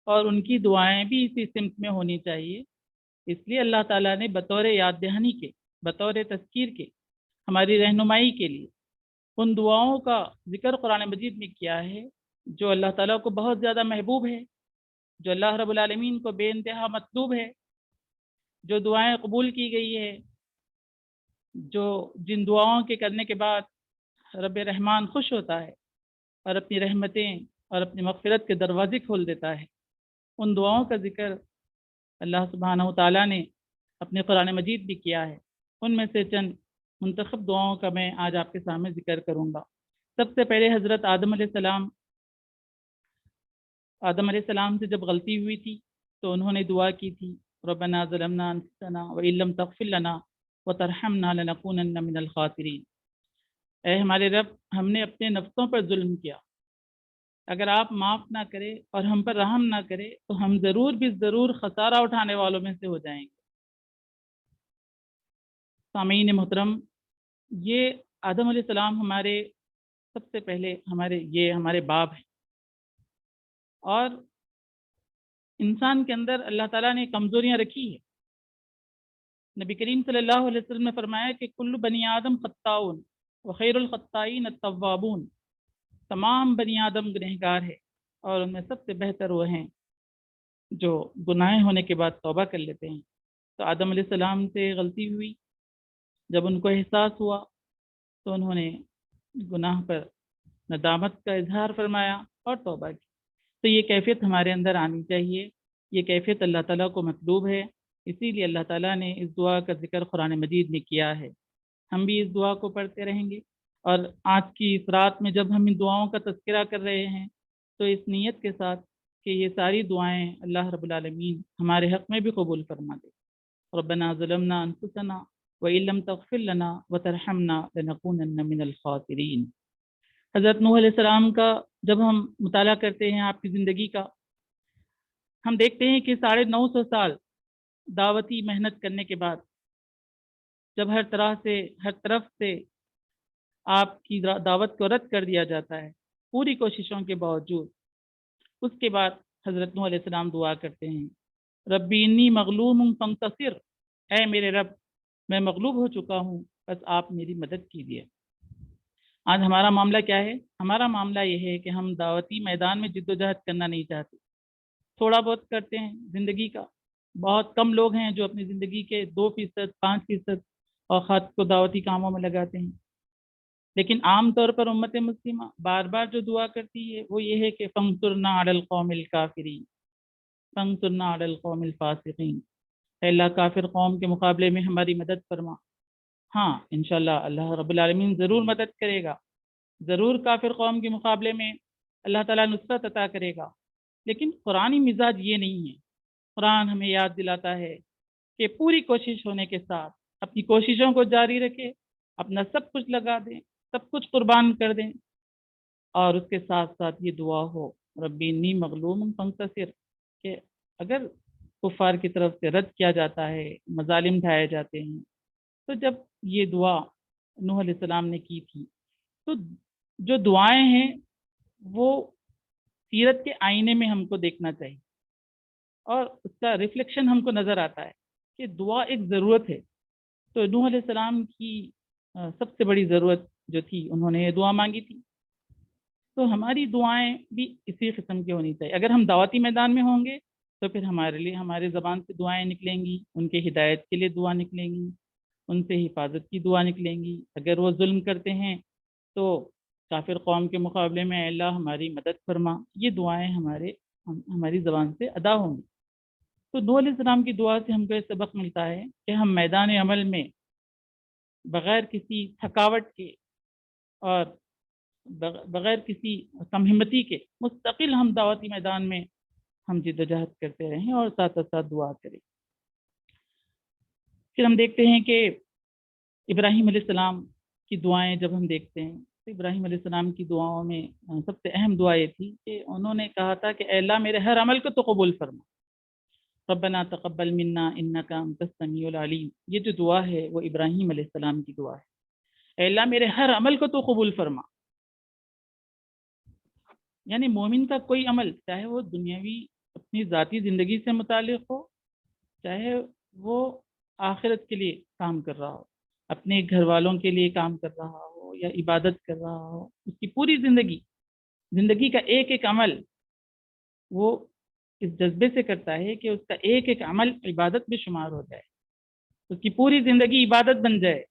اور ان کی دعائیں بھی اسی سمت میں ہونی چاہیے۔ اس لیے اللہ تعالیٰ نے بطور یاد دہانی کے، بطور تذکیر کے، ہماری رہنمائی کے لیے ان دعاؤں کا ذکر قرآن مجید میں کیا ہے جو اللہ تعالیٰ کو بہت زیادہ محبوب ہے، جو اللہ رب العالمین کو بے انتہا مطلوب ہے، جو دعائیں قبول کی گئی ہے، جو جن دعاؤں کے کرنے کے بعد رب رحمان خوش ہوتا ہے اور اپنی رحمتیں اور اپنی مغفرت کے دروازے کھول دیتا ہے۔ ان دعاؤں کا ذکر اللہ سبحانہ وتعالیٰ نے اپنے قرآن مجید بھی کیا ہے۔ ان میں سے چند منتخب دعاؤں کا میں آج آپ کے سامنے ذکر کروں گا۔ سب سے پہلے حضرت آدم علیہ السلام سے جب غلطی ہوئی تھی تو انہوں نے دعا کی تھی، ربنا ظلمنا انفسنا وان لم تغفر لنا وترحمنا لنکونن من الخاسرین۔ اے ہمارے رب، ہم نے اپنے نفسوں پر ظلم کیا، اگر آپ معاف نہ کرے اور ہم پر رحم نہ کرے تو ہم ضرور بھی ضرور خسارہ اٹھانے والوں میں سے ہو جائیں گے۔ سامعین محترم، یہ آدم علیہ السلام ہمارے سب سے پہلے ہمارے باپ ہیں، اور انسان کے اندر اللہ تعالیٰ نے کمزوریاں رکھی ہے۔ نبی کریم صلی اللہ علیہ وسلم نے فرمایا کہ کل بنی آدم خطاؤن وخیر الخطائین التوابون، تمام بنی آدم گنہگار ہے، اور ان میں سب سے بہتر وہ ہیں جو گناہ ہونے کے بعد توبہ کر لیتے ہیں۔ تو آدم علیہ السلام سے غلطی ہوئی، جب ان کو احساس ہوا تو انہوں نے گناہ پر ندامت کا اظہار فرمایا اور توبہ کی۔ تو یہ کیفیت ہمارے اندر آنی چاہیے، یہ کیفیت اللہ تعالیٰ کو مطلوب ہے اسی لیے اللہ تعالیٰ نے اس دعا کا ذکر قرآن مجید میں کیا ہے۔ ہم بھی اس دعا کو پڑھتے رہیں گے، اور آج کی اس رات میں جب ہم ان دعاؤں کا تذکرہ کر رہے ہیں تو اس نیت کے ساتھ کہ یہ ساری دعائیں اللہ رب العالمین ہمارے حق میں بھی قبول فرما دے۔ ربنا ظلمنا انفسنا وإن لم تغفر لنا وترحمنا لنكونن من الخاسرین۔ حضرت نوح علیہ السلام کا جب ہم مطالعہ کرتے ہیں آپ کی زندگی کا، ہم دیکھتے ہیں کہ 950 سال دعوتی محنت کرنے کے بعد جب ہر طرف سے آپ کی دعوت کو رد کر دیا جاتا ہے پوری کوششوں کے باوجود، اس کے بعد حضرت نوح علیہ السلام دعا کرتے ہیں، ربی انی مغلوم فانتصر، اے میرے رب میں مغلوب ہو چکا ہوں، بس آپ میری مدد کیجیے۔ آج ہمارا معاملہ کیا ہے؟ ہمارا معاملہ یہ ہے کہ ہم دعوتی میدان میں جد و جہد کرنا نہیں چاہتے، تھوڑا بہت کرتے ہیں زندگی کا۔ بہت کم لوگ ہیں جو اپنی زندگی کے 2%، 5% اوقات کو دعوتی کاموں میں لگاتے ہیں، لیکن عام طور پر امت مسلمہ بار بار جو دعا کرتی ہے وہ یہ ہے کہ فانصرنا علی القوم الکافرین، فانصرنا علی القوم الفاسقین، اے اللہ کافر قوم کے مقابلے میں ہماری مدد فرما۔ ہاں انشاءاللہ اللہ رب العالمین ضرور مدد کرے گا، ضرور کافر قوم کے مقابلے میں اللہ تعالیٰ نصرت عطا کرے گا، لیکن قرآنی مزاج یہ نہیں ہے۔ قرآن ہمیں یاد دلاتا ہے کہ پوری کوشش ہونے کے ساتھ اپنی کوششوں کو جاری رکھے، اپنا سب کچھ لگا دیں، سب کچھ قربان کر دیں، اور اس کے ساتھ ساتھ یہ دعا ہو ربی انی مغلوم فانتصر، کہ اگر کفار کی طرف سے رد کیا جاتا ہے، مظالم ڈھائے جاتے ہیں، تو جب یہ دعا نوح علیہ السلام نے کی تھی تو جو دعائیں ہیں وہ سیرت کے آئینے میں ہم کو دیکھنا چاہیے، اور اس کا ریفلیکشن ہم کو نظر آتا ہے کہ دعا ایک ضرورت ہے۔ تو نوح علیہ السلام کی سب سے بڑی ضرورت جو تھی، انہوں نے یہ دعا مانگی تھی، تو ہماری دعائیں بھی اسی قسم کی ہونی چاہیے۔ اگر ہم دعوتی میدان میں ہوں گے تو پھر ہمارے لیے ہمارے زبان سے دعائیں نکلیں گی، ان کے ہدایت کے لیے دعا نکلیں گی، ان سے حفاظت کی دعا نکلیں گی۔ اگر وہ ظلم کرتے ہیں تو کافر قوم کے مقابلے میں اے اللہ ہماری مدد فرما، یہ دعائیں ہماری زبان سے ادا ہوں گی۔ تو نوح علیہ السلام کی دعا سے ہم کو یہ سبق ملتا ہے کہ ہم میدان عمل میں بغیر کسی تھکاوٹ کے اور بغیر کسی کم ہمتی کے مستقل ہم دعوتی میدان میں ہم جد و جہد کرتے رہیں اور ساتھ ساتھ دعا کریں۔ پھر ہم دیکھتے ہیں کہ ابراہیم علیہ السلام کی دعائیں جب ہم دیکھتے ہیں تو ابراہیم علیہ السلام کی دعاؤں میں سب سے اہم دعا یہ تھی کہ انہوں نے کہا تھا کہ اے اللہ میرے ہر عمل کو تو قبول فرما، ربنا تقبل منا انک انت السمیع العلیم۔ یہ جو دعا ہے وہ ابراہیم علیہ السلام کی دعا ہے، اے اللہ میرے ہر عمل کو تو قبول فرما۔ یعنی مومن کا کوئی عمل، چاہے وہ دنیاوی اپنی ذاتی زندگی سے متعلق ہو، چاہے وہ آخرت کے لیے کام کر رہا ہو، اپنے گھر والوں کے لیے کام کر رہا ہو یا عبادت کر رہا ہو، اس کی پوری زندگی کا ایک ایک عمل وہ اس جذبے سے کرتا ہے کہ اس کا ایک ایک عمل عبادت میں شمار ہو جائے، اس کی پوری زندگی عبادت بن جائے۔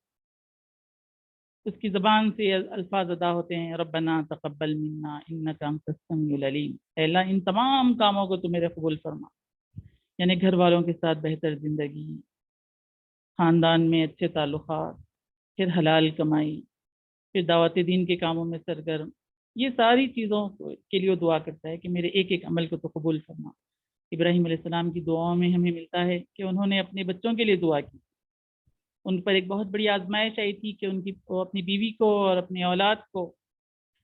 اس کی زبان سے الفاظ ادا ہوتے ہیں ربنا تقبل منا انک انت السمیع العلیم، اے اللہ ان تمام کاموں کو تو میرے قبول فرما۔ یعنی گھر والوں کے ساتھ بہتر زندگی، خاندان میں اچھے تعلقات، پھر حلال کمائی، پھر دعوت دین کے کاموں میں سرگرم، یہ ساری چیزوں کے لیے دعا کرتا ہے کہ میرے ایک ایک عمل کو تو قبول فرما۔ ابراہیم علیہ السلام کی دعاؤں میں ہمیں ملتا ہے کہ انہوں نے اپنے بچوں کے لیے دعا کی، ان پر ایک بہت بڑی آزمائش آئی تھی کہ وہ اپنی بیوی کو اور اپنی اولاد کو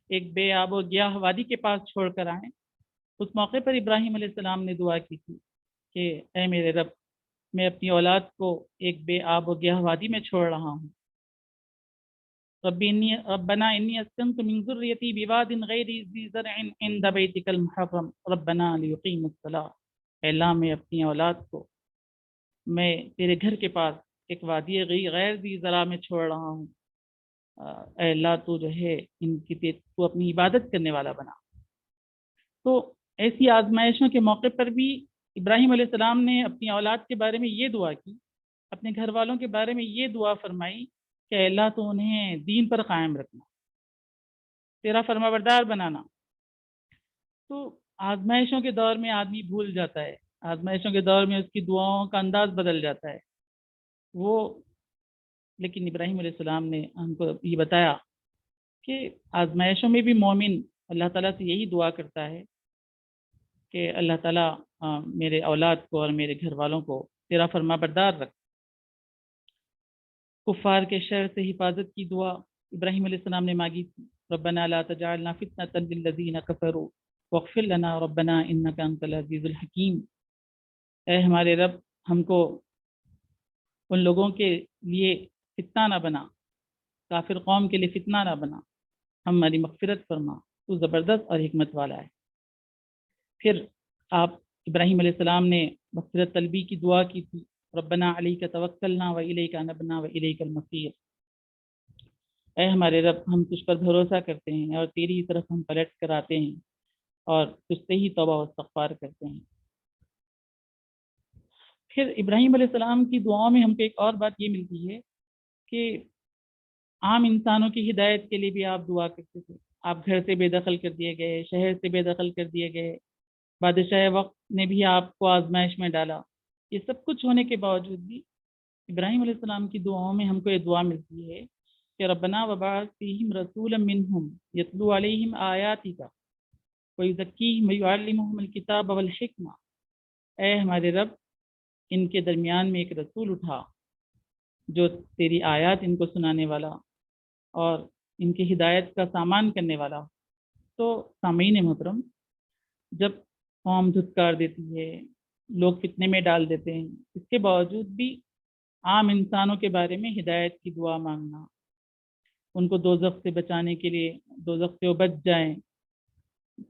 ایک بے آب و گیاہ وادی کے پاس چھوڑ کر آئیں۔ اس موقع پر ابراہیم علیہ السلام نے دعا کی تھی کہ اے میرے رب میں اپنی اولاد کو ایک بے آب و گیاہ وادی میں چھوڑ رہا ہوں، ربنا انی اسکنت من ذریتی بواد غیر ذی زرع عند بیتک المحرم ربنا لیقیموا الصلاۃ، اے اللہ میں اپنی اولاد کو میں تیرے گھر کے پاس ایک وادی غیر ذی زرع میں چھوڑ رہا ہوں، اے اللہ تو جو ہے ان کی تو اپنی عبادت کرنے والا بنا۔ تو ایسی آزمائشوں کے موقع پر بھی ابراہیم علیہ السلام نے اپنی اولاد کے بارے میں یہ دعا کی، اپنے گھر والوں کے بارے میں یہ دعا فرمائی کہ اے اللہ تو انہیں دین پر قائم رکھنا، تیرا فرما بردار بنانا۔ تو آزمائشوں کے دور میں آدمی بھول جاتا ہے آزمائشوں کے دور میں اس کی دعاؤں کا انداز بدل جاتا ہے وہ، لیکن ابراہیم علیہ السلام نے ہم کو یہ بتایا کہ آزمائشوں میں بھی مومن اللہ تعالیٰ سے یہی دعا کرتا ہے کہ اللہ تعالیٰ میرے اولاد کو اور میرے گھر والوں کو تیرا فرما بردار رکھ۔ کفار کے شر سے حفاظت کی دعا ابراہیم علیہ السلام نے مانگی تھی، ربنا لا تجعلنا فتنة للذین کفروا واغفر لنا ربنا انک انت العزیز الحکیم۔ اے ہمارے رب، ہم کو ان لوگوں کے لیے فتنہ نہ بنا، کافر قوم کے لیے فتنہ نہ بنا، ہماری مغفرت فرما، تو زبردست اور حکمت والا ہے۔ پھر آپ ابراہیم علیہ السلام نے مغفرت طلبی کی دعا کی تھی، ربنا علیک توکلنا و الیک انبنا و الیک المصیر۔ اے ہمارے رب، ہم تجھ پر بھروسہ کرتے ہیں اور تیری طرف ہم پلٹ کر آتے ہیں اور تجھ سے ہی توبہ و استغفار کرتے ہیں۔ پھر ابراہیم علیہ السلام کی دعاؤں میں ہم کو ایک اور بات یہ ملتی ہے کہ عام انسانوں کی ہدایت کے لیے بھی آپ دعا کرتے تھے۔ آپ گھر سے بے دخل کر دیے گئے، شہر سے بے دخل کر دیے گئے، بادشاہ وقت نے بھی آپ کو آزمائش میں ڈالا۔ یہ سب کچھ ہونے کے باوجود بھی ابراہیم علیہ السلام کی دعاؤں میں ہم کو یہ دعا ملتی ہے کہ ربنا وبعث فیہم رسولا منہم یتلو علیہم آیاتک ویزکیہم ویعلمہم الکتاب والحکمہ۔ اے ہمارے رب، ان کے درمیان میں ایک رسول اٹھا جو تیری آیات ان کو سنانے والا اور ان کی ہدایت کا سامان کرنے والا۔ تو سامعین محترم، جب قوم دھتکار دیتی ہے، لوگ فتنے میں ڈال دیتے ہیں، اس کے باوجود بھی عام انسانوں کے بارے میں ہدایت کی دعا مانگنا، ان کو دوزخ سے بچانے کے لیے، دوزخ سے وہ بچ جائیں،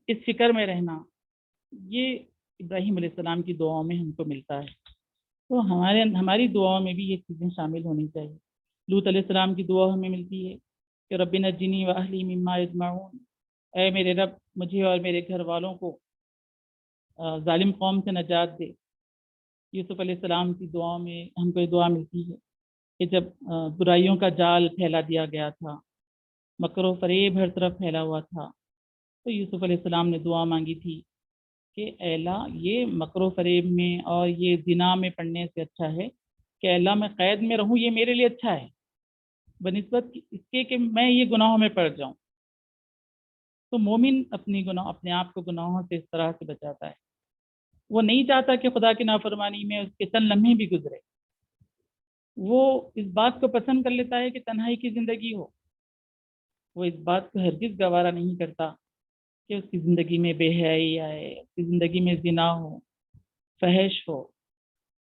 اس فکر میں رہنا، یہ ابراہیم علیہ السلام کی دعاؤں میں ہم کو ملتا ہے۔ تو ہماری دعاؤں میں بھی یہ چیزیں شامل ہونی چاہیے۔ لوط علیہ السلام کی دعا ہمیں ملتی ہے کہ رب نجنی واہلی مما یجمعون۔ اے میرے رب، مجھے اور میرے گھر والوں کو ظالم قوم سے نجات دے۔ یوسف علیہ السلام کی دعاؤں میں ہم کو یہ دعا ملتی ہے کہ جب برائیوں کا جال پھیلا دیا گیا تھا، مکر و فریب ہر طرف پھیلا ہوا تھا، تو یوسف علیہ السلام نے دعا مانگی تھی کہ اے اللہ، یہ مکر و فریب میں اور یہ زنا میں پڑنے سے اچھا ہے کہ اللہ میں قید میں رہوں، یہ میرے لیے اچھا ہے بنسبت اس کے کہ میں یہ گناہوں میں پڑ جاؤں۔ تو مومن اپنے آپ کو گناہوں سے اس طرح سے بچاتا ہے، وہ نہیں چاہتا کہ خدا کی نافرمانی میں اس کے چند لمحے بھی گزرے، وہ اس بات کو پسند کر لیتا ہے کہ تنہائی کی زندگی ہو، وہ اس بات کو ہرگز گوارا نہیں کرتا کہ اس کی زندگی میں بے حیائی آئے، اس کی زندگی میں زنا ہو، فحش ہو،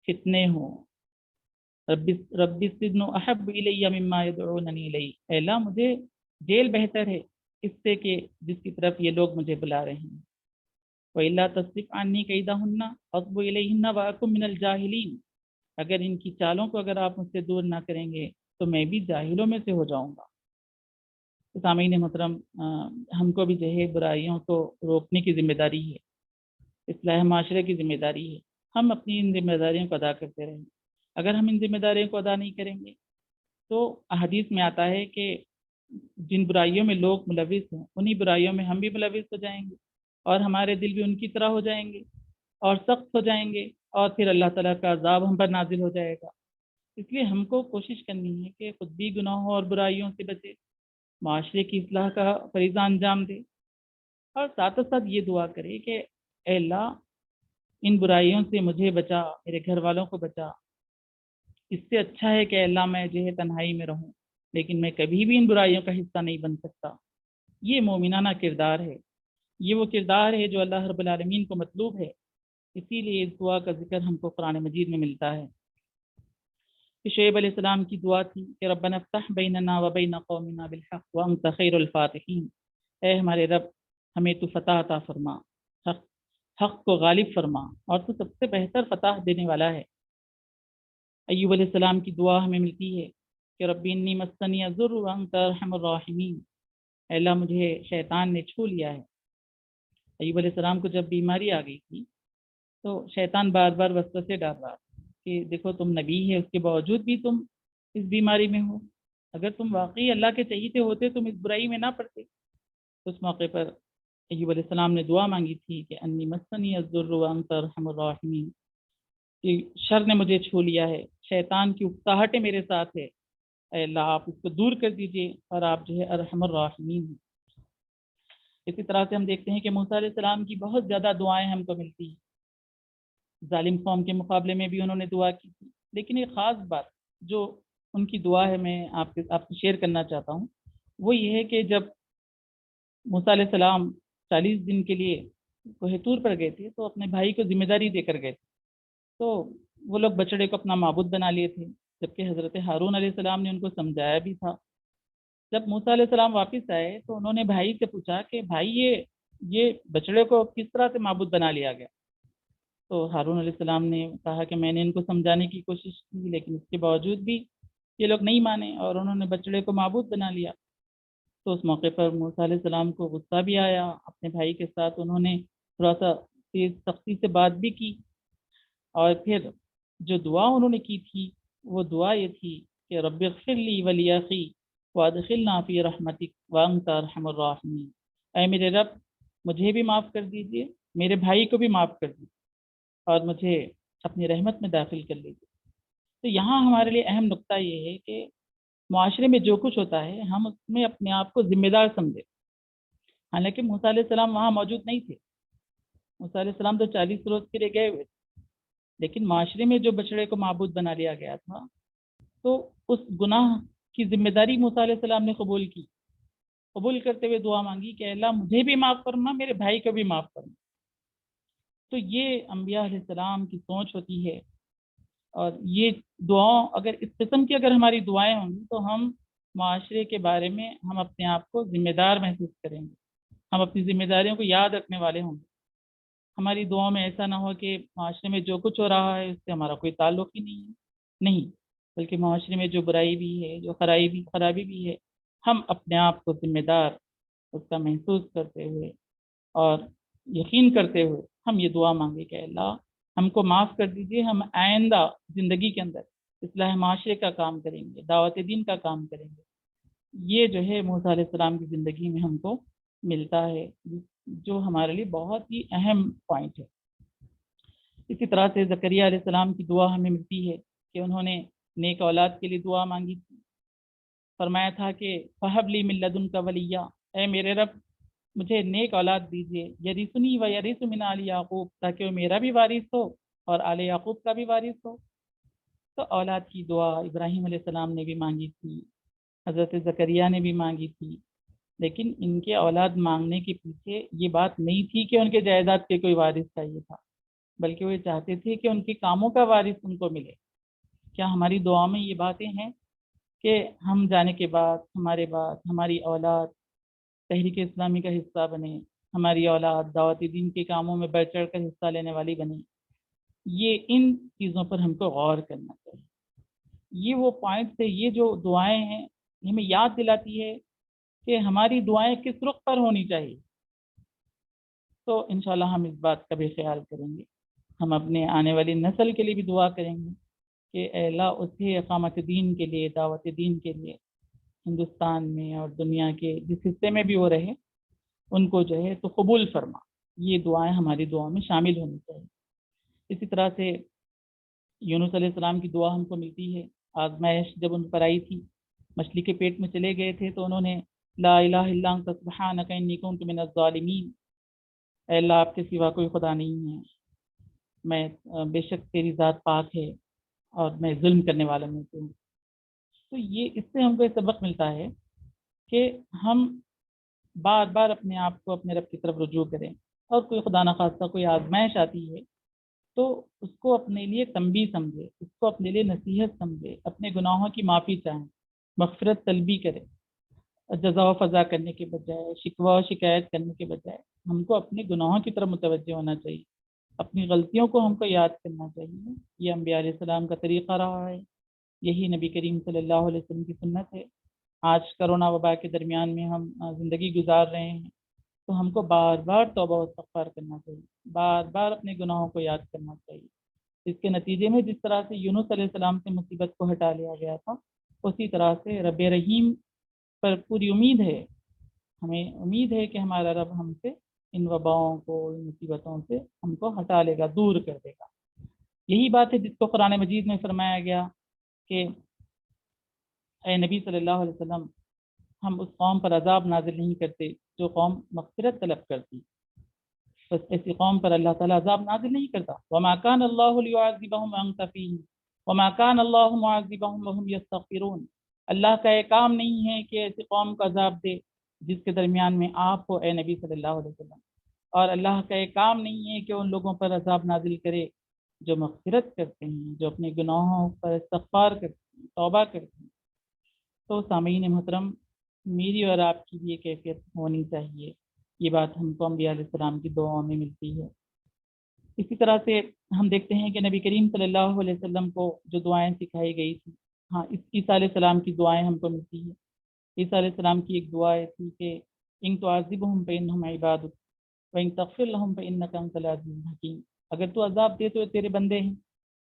فتنے ہو۔ رب السجن احب الی مما یدعوننی الیہ۔ اے اللہ، مجھے جیل بہتر ہے اس سے کہ جس کی طرف یہ لوگ مجھے بلا رہے ہیں۔ وَإِلَّا تَصْرِفْ عَنِّي كَيْدَهُنَّ أَصْبُ إِلَيْهِنَّ وَأَكُن مِّنَ الْجَاهِلِينَ۔ اگر ان کی چالوں کو اگر آپ مجھ سے دور نہ کریں گے تو میں بھی جاہلوں میں سے ہو جاؤں گا۔ تو سامعین محترم، ہم کو بھی جو ہے برائیوں کو روکنے کی ذمہ داری ہے، اصلاح معاشرے کی ذمہ داری ہے۔ ہم اپنی ان ذمہ داریوں کو ادا کرتے رہیں۔ اگر ہم ان ذمہ داریوں کو ادا نہیں کریں گے تو احادیث میں آتا ہے کہ جن برائیوں میں لوگ ملوث ہیں، انہی برائیوں میں ہم بھی ملوث ہو جائیں گے اور ہمارے دل بھی ان کی طرح ہو جائیں گے اور سخت ہو جائیں گے، اور پھر اللہ تعالیٰ کا عذاب ہم پر نازل ہو جائے گا۔ اس لیے ہم کو کوشش کرنی ہے کہ خود بھی گناہوں اور برائیوں سے بچے، معاشرے کی اصلاح کا فریضہ انجام دے، اور ساتھ ساتھ یہ دعا کرے کہ اے اللہ، ان برائیوں سے مجھے بچا، میرے گھر والوں کو بچا۔ اس سے اچھا ہے کہ اللہ میں جو ہے تنہائی میں رہوں، لیکن میں کبھی بھی ان برائیوں کا حصہ نہیں بن سکتا۔ یہ مومنانہ کردار ہے، یہ وہ کردار ہے جو اللہ رب العالمین کو مطلوب ہے۔ اسی لیے اس دعا کا ذکر ہم کو قرآن مجید میں ملتا ہے۔ شعیب علیہ السلام کی دعا تھی کہ ربنا افتح بیننا و بین قومنا بالحق وانت خیر الفاتحین۔ اے ہمارے رب، ہمیں تو فتح عطا فرما، حق کو غالب فرما، اور تو سب سے بہتر فتح دینے والا ہے۔ ایوب علیہ السلام کی دعا ہمیں ملتی ہے کہ رب انی مسنی الضر وانت ارحم الراحمین۔ اے اللہ، مجھے شیطان نے چھو لیا ہے۔ ایوب علیہ السلام کو جب بیماری آ گئی تھی تو شیطان بار بار وسوسے ڈال رہا تھا کہ دیکھو تم نبی ہے، اس کے باوجود بھی تم اس بیماری میں ہو، اگر تم واقعی اللہ کے چہیتے ہوتے تم اس برائی میں نہ پڑتے۔ اس موقع پر ایوب علیہ السلام نے دعا مانگی تھی کہ انی مسنی الضر وانت ارحم الراحمین، کہ شر نے مجھے چھو لیا ہے، شیطان کی اکتاہٹیں میرے ساتھ ہے، اے اللہ آپ اس کو دور کر دیجئے، اور آپ جو ہے ارحم الراحمین ہیں۔ اسی طرح سے ہم دیکھتے ہیں کہ موسیٰ علیہ السلام کی بہت زیادہ دعائیں ہم کو ملتی ہیں، ظالم قوم کے مقابلے میں بھی انہوں نے دعا کی تھی، لیکن ایک خاص بات جو ان کی دعا ہے میں آپ سے شیئر کرنا چاہتا ہوں، وہ یہ ہے کہ جب موسیٰ علیہ السلام 40 دن کے لیے کوہ طور پر گئے تھے تو اپنے بھائی کو ذمہ داری دے کر گئے تھے، تو وہ لوگ بچڑے کو اپنا معبود بنا لیے تھے، جبکہ حضرت ہارون علیہ السلام نے ان کو سمجھایا بھی تھا۔ جب موسیٰ علیہ السلام واپس آئے تو انہوں نے بھائی سے پوچھا کہ بھائی یہ بچڑے کو کس طرح سے معبود بنا لیا گیا؟ تو ہارون علیہ السلام نے کہا کہ میں نے ان کو سمجھانے کی کوشش کی، لیکن اس کے باوجود بھی یہ لوگ نہیں مانے اور انہوں نے بچڑے کو معبود بنا لیا۔ تو اس موقع پر موسیٰ علیہ السلام کو غصہ بھی آیا، اپنے بھائی کے ساتھ انہوں نے تھوڑا سا تیز سختی سے بات بھی کی، اور پھر جو دعا انہوں نے کی تھی وہ دعا یہ تھی کہ رب اغفر لی ولی اخی وادخلنا فی رحمتک وانت ارحم الراحمین، اے میرے رب مجھے بھی معاف کر دیجئے، میرے بھائی کو بھی معاف کر دیجئے، اور مجھے اپنی رحمت میں داخل کر لیجئے۔ تو یہاں ہمارے لیے اہم نقطہ یہ ہے کہ معاشرے میں جو کچھ ہوتا ہے ہم اس میں اپنے آپ کو ذمہ دار سمجھیں۔ حالانکہ موسیٰ علیہ السلام وہاں موجود نہیں تھے، موسیٰ علیہ السلام تو 40 روز کے لیے گئے ہوئے تھے، لیکن معاشرے میں جو بچڑے کو معبود بنا لیا گیا تھا تو اس گناہ کی ذمہ داری موسیٰ علیہ السلام نے قبول کی، قبول کرتے ہوئے دعا مانگی کہ اللہ مجھے بھی معاف فرما، میرے بھائی کو بھی معاف فرما۔ تو یہ انبیاء علیہ السلام کی سوچ ہوتی ہے، اور یہ دعاؤں اگر اس قسم کی اگر ہماری دعائیں ہوں گی تو ہم معاشرے کے بارے میں ہم اپنے آپ کو ذمہ دار محسوس کریں گے، ہم اپنی ذمہ داریوں کو یاد رکھنے والے ہوں گے۔ ہماری دعاؤں میں ایسا نہ ہو کہ معاشرے میں جو کچھ ہو رہا ہے اس سے ہمارا کوئی تعلق ہی نہیں ہے، نہیں، بلکہ معاشرے میں جو برائی بھی ہے، جو خرابی بھی ہے، ہم اپنے آپ کو ذمہ دار اس کا محسوس کرتے ہوئے اور یقین کرتے ہوئے ہم یہ دعا مانگے کہ اللہ ہم کو معاف کر دیجئے، ہم آئندہ زندگی کے اندر اصلاح معاشرے کا کام کریں گے، دعوت دین کا کام کریں گے۔ یہ جو ہے موسیٰ علیہ السلام کی زندگی میں ہم کو ملتا ہے، جو ہمارے لیے بہت ہی اہم پوائنٹ ہے۔ اسی طرح سے زکریا علیہ السلام کی دعا ہمیں ملتی ہے کہ انہوں نے نیک اولاد کے لیے دعا مانگی تھی، فرمایا تھا کہ فہب لی من لدنک ولیہ، اے میرے رب مجھے نیک اولاد دیجیے، یرثنی و یرث من آل یعقوب، تاکہ وہ میرا بھی وارث ہو اور آل یعقوب کا بھی وارث ہو۔ تو اولاد کی دعا ابراہیم علیہ السلام نے بھی مانگی تھی، حضرت زکریا نے بھی مانگی تھی، لیکن ان کے اولاد مانگنے کے پیچھے یہ بات نہیں تھی کہ ان کے جائیداد کے کوئی وارث چاہیے تھا، بلکہ وہ چاہتے تھے کہ ان کے کاموں کا وارث ان کو ملے۔ کیا ہماری دعا میں یہ باتیں ہیں کہ ہم جانے کے بعد ہماری اولاد تحریک اسلامی کا حصہ بنے، ہماری اولاد دعوت دین کے کاموں میں بڑھ چڑھ کر حصہ لینے والی بنے؟ یہ ان چیزوں پر ہم کو غور کرنا چاہیے۔ یہ وہ پوائنٹس ہے، یہ جو دعائیں ہیں ہمیں یاد دلاتی ہے کہ ہماری دعائیں کس رخ پر ہونی چاہیے۔ تو انشاءاللہ ہم اس بات کا بھی خیال کریں گے، ہم اپنے آنے والی نسل کے لیے بھی دعا کریں گے کہ اے اللہ اسے اقامت دین کے لیے، دعوت دین کے لیے ہندوستان میں اور دنیا کے جس حصے میں بھی وہ رہے ان کو جو ہے تو قبول فرما۔ یہ دعائیں ہماری دعاؤں میں شامل ہونی چاہیے۔ اسی طرح سے یونس علیہ السلام کی دعا ہم کو ملتی ہے، آزمائش جب ان پر آئی تھی، مچھلی کے پیٹ میں چلے گئے تھے تو انہوں نے لا الہ الا انت سبحانک انی کنت من الظالمین، اے اللہ آپ کے سوا کوئی خدا نہیں ہے، میں بے شک تیری ذات پاک ہے اور میں ظلم کرنے والوں میں سے ہوں۔ تو یہ اس سے ہم کو یہ سبق ملتا ہے کہ ہم بار بار اپنے آپ کو اپنے رب کی طرف رجوع کریں، اور کوئی خدا نخواستہ کوئی آزمائش آتی ہے تو اس کو اپنے لیے تنبیہ سمجھے، اس کو اپنے لیے نصیحت سمجھے، اپنے گناہوں کی معافی چاہیں، مغفرت طلبی کرے، جزا و فضا کرنے کے بجائے، شکوہ و شکایت کرنے کے بجائے ہم کو اپنے گناہوں کی طرف متوجہ ہونا چاہیے، اپنی غلطیوں کو ہم کو یاد کرنا چاہیے۔ یہ انبیاء علیہ السلام کا طریقہ رہا ہے، یہی نبی کریم صلی اللہ علیہ وسلم کی سنت ہے۔ آج کرونا وبا کے درمیان میں ہم زندگی گزار رہے ہیں تو ہم کو بار بار توبہ و استغفار کرنا چاہیے، بار بار اپنے گناہوں کو یاد کرنا چاہیے۔ اس کے نتیجے میں جس طرح سے یونس علیہ السلام سے مصیبت کو ہٹا لیا گیا تھا، اسی طرح سے رب رحیم پر پوری امید ہے، ہمیں امید ہے کہ ہمارا رب ہم سے ان وباؤں کو، ان مصیبتوں سے ہم کو ہٹا لے گا، دور کر دے گا۔ یہی بات ہے جس کو قرآن مجید میں فرمایا گیا کہ اے نبی صلی اللہ علیہ وسلم، ہم اس قوم پر عذاب نازل نہیں کرتے جو قوم مغفرت طلب کرتی، بس ایسی قوم پر اللہ تعالیٰ عذاب نازل نہیں کرتا۔ وما كان اللہ لیعذبہم وانت فیہم وما كان اللہ معذبہم وہم یستغفرون۔ اللہ کا یہ کام نہیں ہے کہ ایسی قوم کو عذاب دے جس کے درمیان میں آپ ہو اے نبی صلی اللہ علیہ وسلم، اور اللہ کا یہ کام نہیں ہے کہ ان لوگوں پر عذاب نازل کرے جو مغفرت کرتے ہیں، جو اپنے گناہوں پر استغفار کرتے ہیں، توبہ کرتے ہیں۔ تو سامعین محترم، میری اور آپ کی بھی یہ کیفیت ہونی چاہیے۔ یہ بات ہم کو انبیاء علیہ السلام کی دعاؤں میں ملتی ہے۔ اسی طرح سے ہم دیکھتے ہیں کہ نبی کریم صلی اللہ علیہ وسلم کو جو دعائیں سکھائی گئی تھی، ہاں، عیسیٰ علیہ السلام کی دعائیں ہم کو ملتی ہیں۔ عیسیٰ علیہ السلام کی ایک دعا تھی کہ ان تعذبہم فانہم عبادک وان تغفر لہم فانک انت العزیز الحکیم۔ اگر تو عذاب دے تو یہ تیرے بندے ہیں،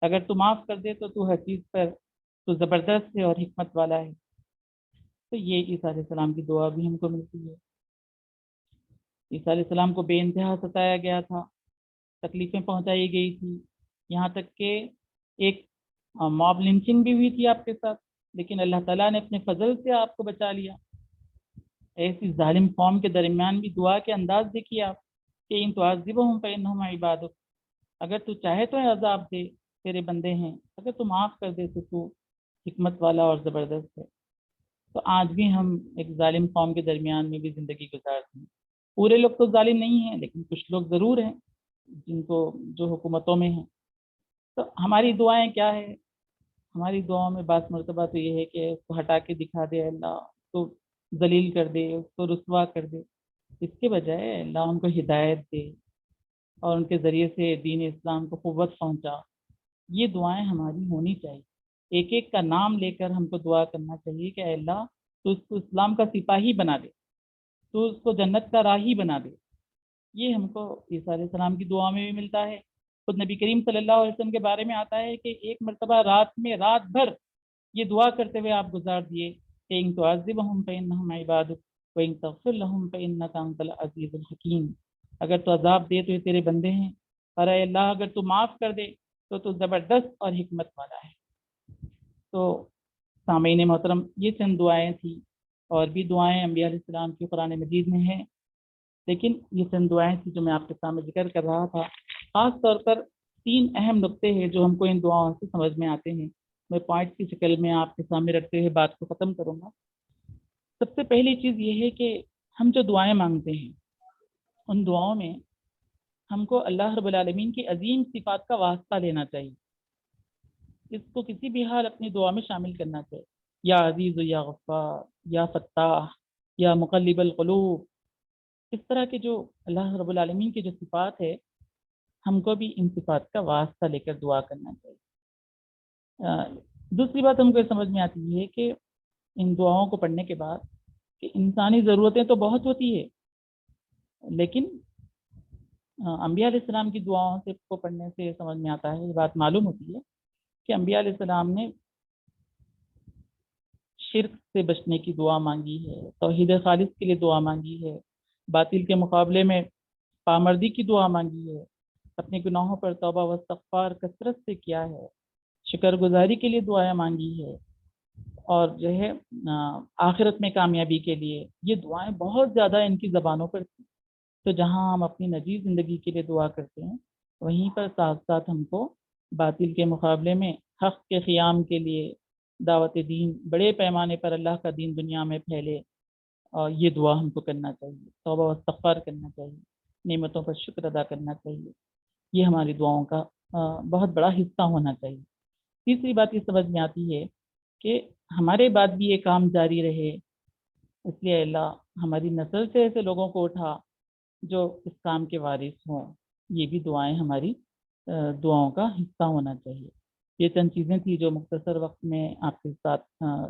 اگر تو معاف کر دے تو ہر چیز پر تو زبردست ہے اور حکمت والا ہے۔ تو یہ عیسیٰ علیہ السلام کی دعا بھی ہم کو ملتی ہے۔ عیسیٰ علیہ السلام کو بے انتہا ستایا گیا تھا، تکلیفیں پہنچائی گئی تھی، یہاں تک کہ ایک موب لنچنگ بھی ہوئی تھی آپ کے ساتھ، لیکن اللہ تعالیٰ نے اپنے فضل سے آپ کو بچا لیا۔ ایسی ظالم قوم کے درمیان بھی دعا کے انداز دیکھیے آپ کہ ان تعذبہم فانہم عبادک، اگر تو چاہے تو عذاب دے، تیرے بندے ہیں، اگر تو معاف کر دے تو حکمت والا اور زبردست ہے۔ تو آج بھی ہم ایک ظالم قوم کے درمیان میں بھی زندگی گزارتے ہیں۔ پورے لوگ تو ظالم نہیں ہیں، لیکن کچھ لوگ ضرور ہیں جن کو جو حکومتوں میں ہیں۔ تو ہماری دعائیں کیا ہے؟ ہماری دعاؤں میں بعض مرتبہ تو یہ ہے کہ اس کو ہٹا کے دکھا دے اللہ، اس کو ذلیل کر دے، اس کو رسوا کر دے، اس کے بجائے اللہ ان کو ہدایت دے اور ان کے ذریعے سے دین اسلام کو قوت پہنچا۔ یہ دعائیں ہماری ہونی چاہیے۔ ایک ایک کا نام لے کر ہم کو دعا کرنا چاہیے کہ اے اللہ تو اس کو اسلام کا سپاہی بنا دے، تو اس کو جنت کا راہی بنا دے۔ یہ ہم کو عیسیٰ علیہ السلام کی دعا میں بھی ملتا ہے۔ خود نبی کریم صلی اللہ علیہ وسلم کے بارے میں آتا ہے کہ ایک مرتبہ رات بھر یہ دعا کرتے ہوئے آپ گزار دیے کہ ان تعذبہم فانہم عبادک وان تغفر لہم فانک انت العزیز الحکیم۔ اگر تو عذاب دے تو یہ تیرے بندے ہیں، اور اے اللہ اگر تو معاف کر دے تو زبردست اور حکمت والا ہے۔ تو سامعین محترم، یہ چند دعائیں تھیں، اور بھی دعائیں انبیاء علیہ السلام کی قرآن مجید میں ہیں، لیکن یہ چند دعائیں تھیں جو میں آپ کے سامنے ذکر کر رہا تھا۔ خاص طور پر 3 اہم نقطے ہیں جو ہم کو ان دعاؤں سے سمجھ میں آتے ہیں۔ میں پوائنٹ کی شکل میں آپ کے سامنے رکھتے ہوئے بات کو ختم کروں گا۔ سب سے پہلی چیز یہ ہے کہ ہم جو دعائیں مانگتے ہیں ان دعاؤں میں ہم کو اللہ رب العالمین کی عظیم صفات کا واسطہ لینا چاہیے۔ اس کو کسی بھی حال اپنی دعا میں شامل کرنا چاہیے۔ یا عزیز یا غفار، یا فتاح، یا مقلب القلوب، اس طرح کے جو اللہ رب العالمین کی جو صفات ہے، ہم کو بھی ان صفات کا واسطہ لے کر دعا کرنا چاہیے۔ دوسری بات ہم کو یہ سمجھ میں آتی ہے کہ ان دعاؤں کو پڑھنے کے بعد کہ انسانی ضرورتیں تو بہت ہوتی ہے، لیکن انبیاء علیہ السلام کی دعاؤں سے کو پڑھنے سے سمجھ میں آتا ہے، یہ بات معلوم ہوتی ہے کہ انبیاء علیہ السلام نے شرک سے بچنے کی دعا مانگی ہے، توحید خالص کے لیے دعا مانگی ہے، باطل کے مقابلے میں پامردی کی دعا مانگی ہے، اپنے گناہوں پر توبہ و استغفار کثرت سے کیا ہے، شکر گزاری کے لیے دعائیں مانگی ہے، اور جو ہے آخرت میں کامیابی کے لیے یہ دعائیں بہت زیادہ ان کی زبانوں پر تھیں۔ تو جہاں ہم اپنی نجی زندگی کے لیے دعا کرتے ہیں، وہیں پر ساتھ ساتھ ہم کو باطل کے مقابلے میں حق کے قیام کے لیے دعوت دین بڑے پیمانے پر اللہ کا دین دنیا میں پھیلے، اور یہ دعا ہم کو کرنا چاہیے، توبہ و استغفار کرنا چاہیے، نعمتوں پر شکر ادا کرنا چاہیے۔ یہ ہماری دعاؤں کا بہت بڑا حصہ ہونا چاہیے۔ تیسری بات یہ سمجھ میں آتی ہے کہ ہمارے بعد بھی یہ کام جاری رہے، اس لیے اللہ ہماری نسل سے ایسے لوگوں کو اٹھا جو اس کام کے وارث ہوں۔ یہ بھی دعائیں ہماری دعاؤں کا حصہ ہونا چاہیے۔ یہ چند چیزیں تھیں جو مختصر وقت میں آپ کے ساتھ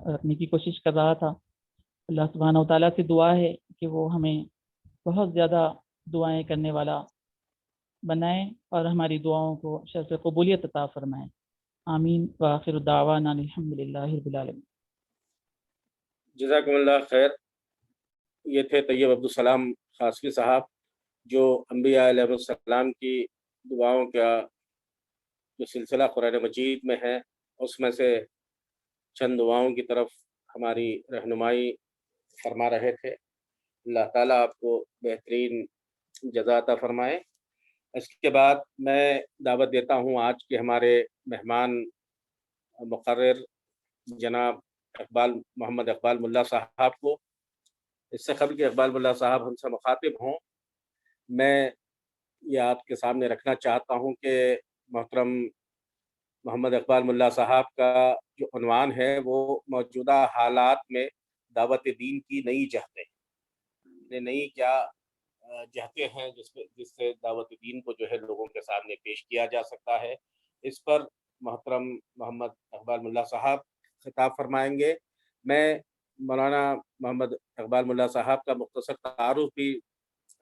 رکھنے کی کوشش کر رہا تھا۔ اللہ سبحانہ و تعالیٰ سے دعا ہے کہ وہ ہمیں بہت زیادہ دعائیں کرنے والا بنائیں اور ہماری دعاؤں کو شرف قبولیت عطا فرمائیں۔ آمین وآخر دعوانا الحمدللہ رب العالمین۔ جزاکم اللہ خیر۔ یہ تھے طیب عبدالسلام خاسقی صاحب، جو انبیاء علیہ السلام کی دعاؤں کا جو سلسلہ قرآن مجید میں ہے اس میں سے چند دعاؤں کی طرف ہماری رہنمائی فرما رہے تھے۔ اللہ تعالیٰ آپ کو بہترین جزا عطا فرمائے۔ اس کے بعد میں دعوت دیتا ہوں آج کے ہمارے مہمان مقرر جناب محمد اقبال ملا صاحب کو۔ اس سے قبل کہ اقبال ملا صاحب ہم سے مخاطب ہوں، میں یہ آپ کے سامنے رکھنا چاہتا ہوں کہ محترم محمد اقبال ملا صاحب کا جو عنوان ہے وہ موجودہ حالات میں دعوت دین کی نئی جہتیں، نئی کیا جہتیں ہیں جس سے دعوت دین کو جو ہے لوگوں کے سامنے پیش کیا جا سکتا ہے۔ اس پر محترم محمد اقبال ملا صاحب خطاب فرمائیں گے۔ میں مولانا محمد اقبال ملا صاحب کا مختصر تعارف بھی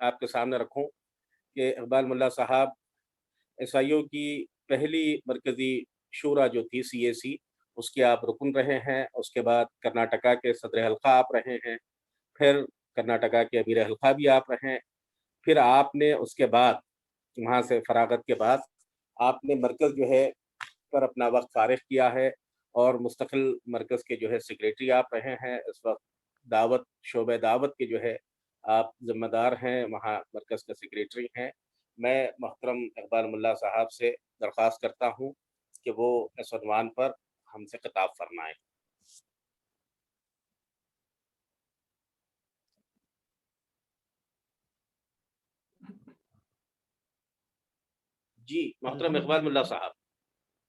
آپ کے سامنے رکھوں کہ اقبال ملا صاحب عیسائیوں کی پہلی مرکزی شورا جو تھی CAC، اس کے آپ رکن رہے ہیں۔ اس کے بعد کرناٹکا کے صدر حلقہ آپ رہے ہیں، پھر کرناٹکا کے امیر حلقہ بھی آپ رہے ہیں، پھر آپ نے اس کے بعد وہاں سے فراغت کے بعد آپ نے مرکز جو ہے پر اپنا وقت فارغ کیا ہے اور مستقل مرکز کے جو ہے سیکریٹری آپ رہے ہیں۔ اس وقت شعبہ دعوت کے جو ہے آپ ذمہ دار ہیں، وہاں مرکز کے سیکریٹری ہیں۔ میں محترم اقبال ملا صاحب سے درخواست کرتا ہوں کہ وہ اس عنوان پر ہم سے خطاب فرمائیں۔ جی محترم اقبال ملا صاحب۔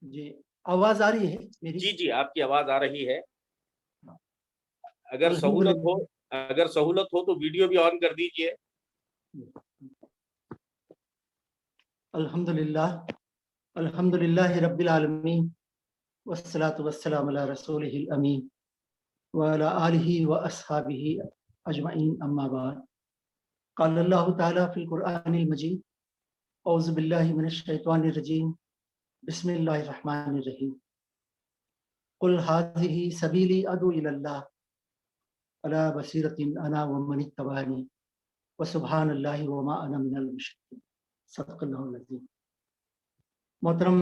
جی آواز آ رہی ہے میری؟ جی آپ کی آواز آ رہی ہے۔ اگر الحمدللہ سہولت ہو تو ویڈیو بھی آن کر دیجئے۔ الحمدللہ رب العالمین والصلاة والسلام علی رسولہ الامین وعلی آلہ واصحابہ اجمعین، اما بعد۔ قال اللہ تعالی فی القرآن المجید اعوذ باللہ من الشیطان الرجیم بسم اللہ الرحمن الرحیم قل ھذہ سبیلی ادعو الی اللہ علی بصیرۃ انا ومن اتبعنی وسبحان اللہ وما انا من المشرکین، صدق اللہ العظیم۔ محترم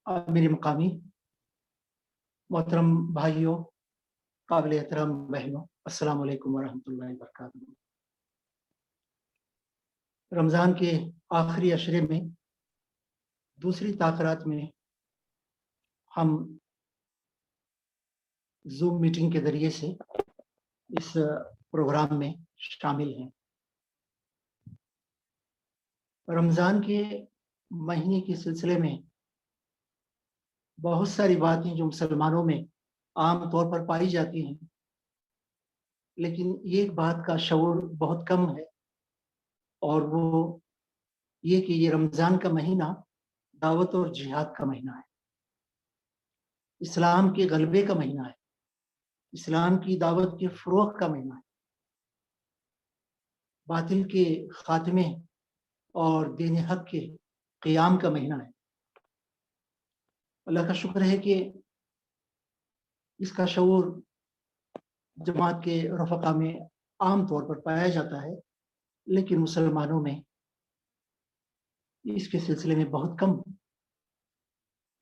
امیر مقامی، محترم بھائیوں، قابل احترام بہنوں، السلام علیکم ورحمۃ اللہ وبرکاتہ۔ رمضان کے آخری عشرے میں دوسری تاخیرات میں ہم زوم میٹنگ کے ذریعے سے اس پروگرام میں شامل ہیں۔ رمضان کے مہینے کے سلسلے میں بہت ساری باتیں جو مسلمانوں میں عام طور پر پائی جاتی ہیں، لیکن ایک بات کا شعور بہت کم ہے، اور وہ یہ کہ یہ رمضان کا مہینہ دعوت اور جہاد کا مہینہ ہے، اسلام کے غلبے کا مہینہ ہے، اسلام کی دعوت کے فروغ کا مہینہ ہے، باطل کے خاتمے اور دین حق کے قیام کا مہینہ ہے۔ اللہ کا شکر ہے کہ اس کا شعور جماعت کے رفقا میں عام طور پر پایا جاتا ہے، لیکن مسلمانوں میں اس کے سلسلے میں بہت کم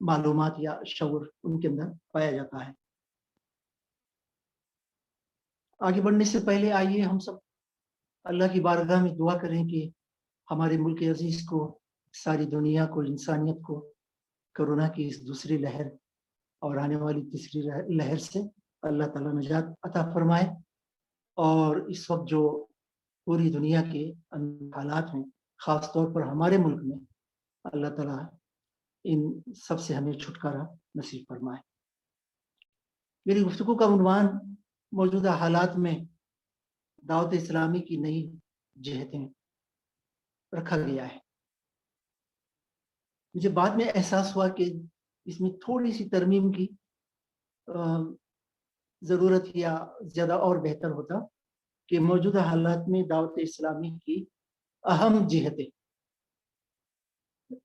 معلومات یا شعور ان کے اندر پایا جاتا ہے۔ آگے بڑھنے سے پہلے آئیے ہم سب اللہ کی بارگاہ میں دعا کریں کہ ہمارے ملک عزیز کو، ساری دنیا کو، انسانیت کو کورونا کی اس دوسری لہر اور آنے والی تیسری لہر سے اللہ تعالیٰ نجات عطا فرمائے، اور اس وقت جو پوری دنیا کے حالات ہیں، خاص طور پر ہمارے ملک میں، اللہ تعالیٰ ان سب سے ہمیں چھٹکارا نصیب فرمائے۔ میری گفتگو کا عنوان موجودہ حالات میں دعوت اسلامی کی نئی جہتیں رکھا گیا ہے۔ مجھے بعد میں احساس ہوا کہ اس میں تھوڑی سی ترمیم کی ضرورت یا زیادہ اور بہتر ہوتا کہ موجودہ حالات میں دعوت اسلامی کی اہم جہتیں،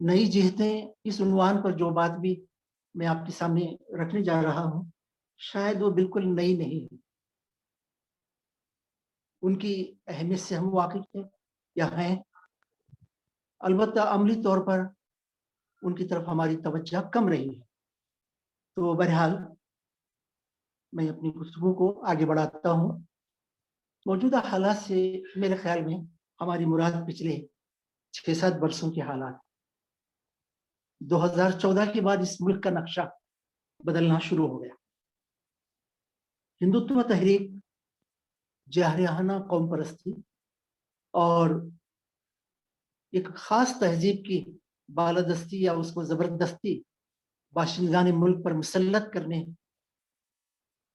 نئی جہتیں، اس عنوان پر جو بات بھی میں آپ کے سامنے رکھنے جا رہا ہوں شاید وہ بالکل نئی نہیں ہے، ان کی اہمیت سے ہم واقف ہیں یا ہیں، البتہ عملی طور پر ان کی طرف ہماری توجہ کم رہی ہے. تو بہرحال میں اپنی گفتگو کو آگے بڑھاتا ہوں. موجودہ حالات سے میرے خیال میں ہماری مراد پچھلے 6-7 برسوں کے حالات. 2014 کے بعد اس ملک کا نقشہ بدلنا شروع ہو گیا. ہندوتو تحریک، جارحانہ قوم پرستی اور ایک خاص تہذیب کی بالادستی یا اس کو زبردستی باشندگان ملک پر مسلط کرنے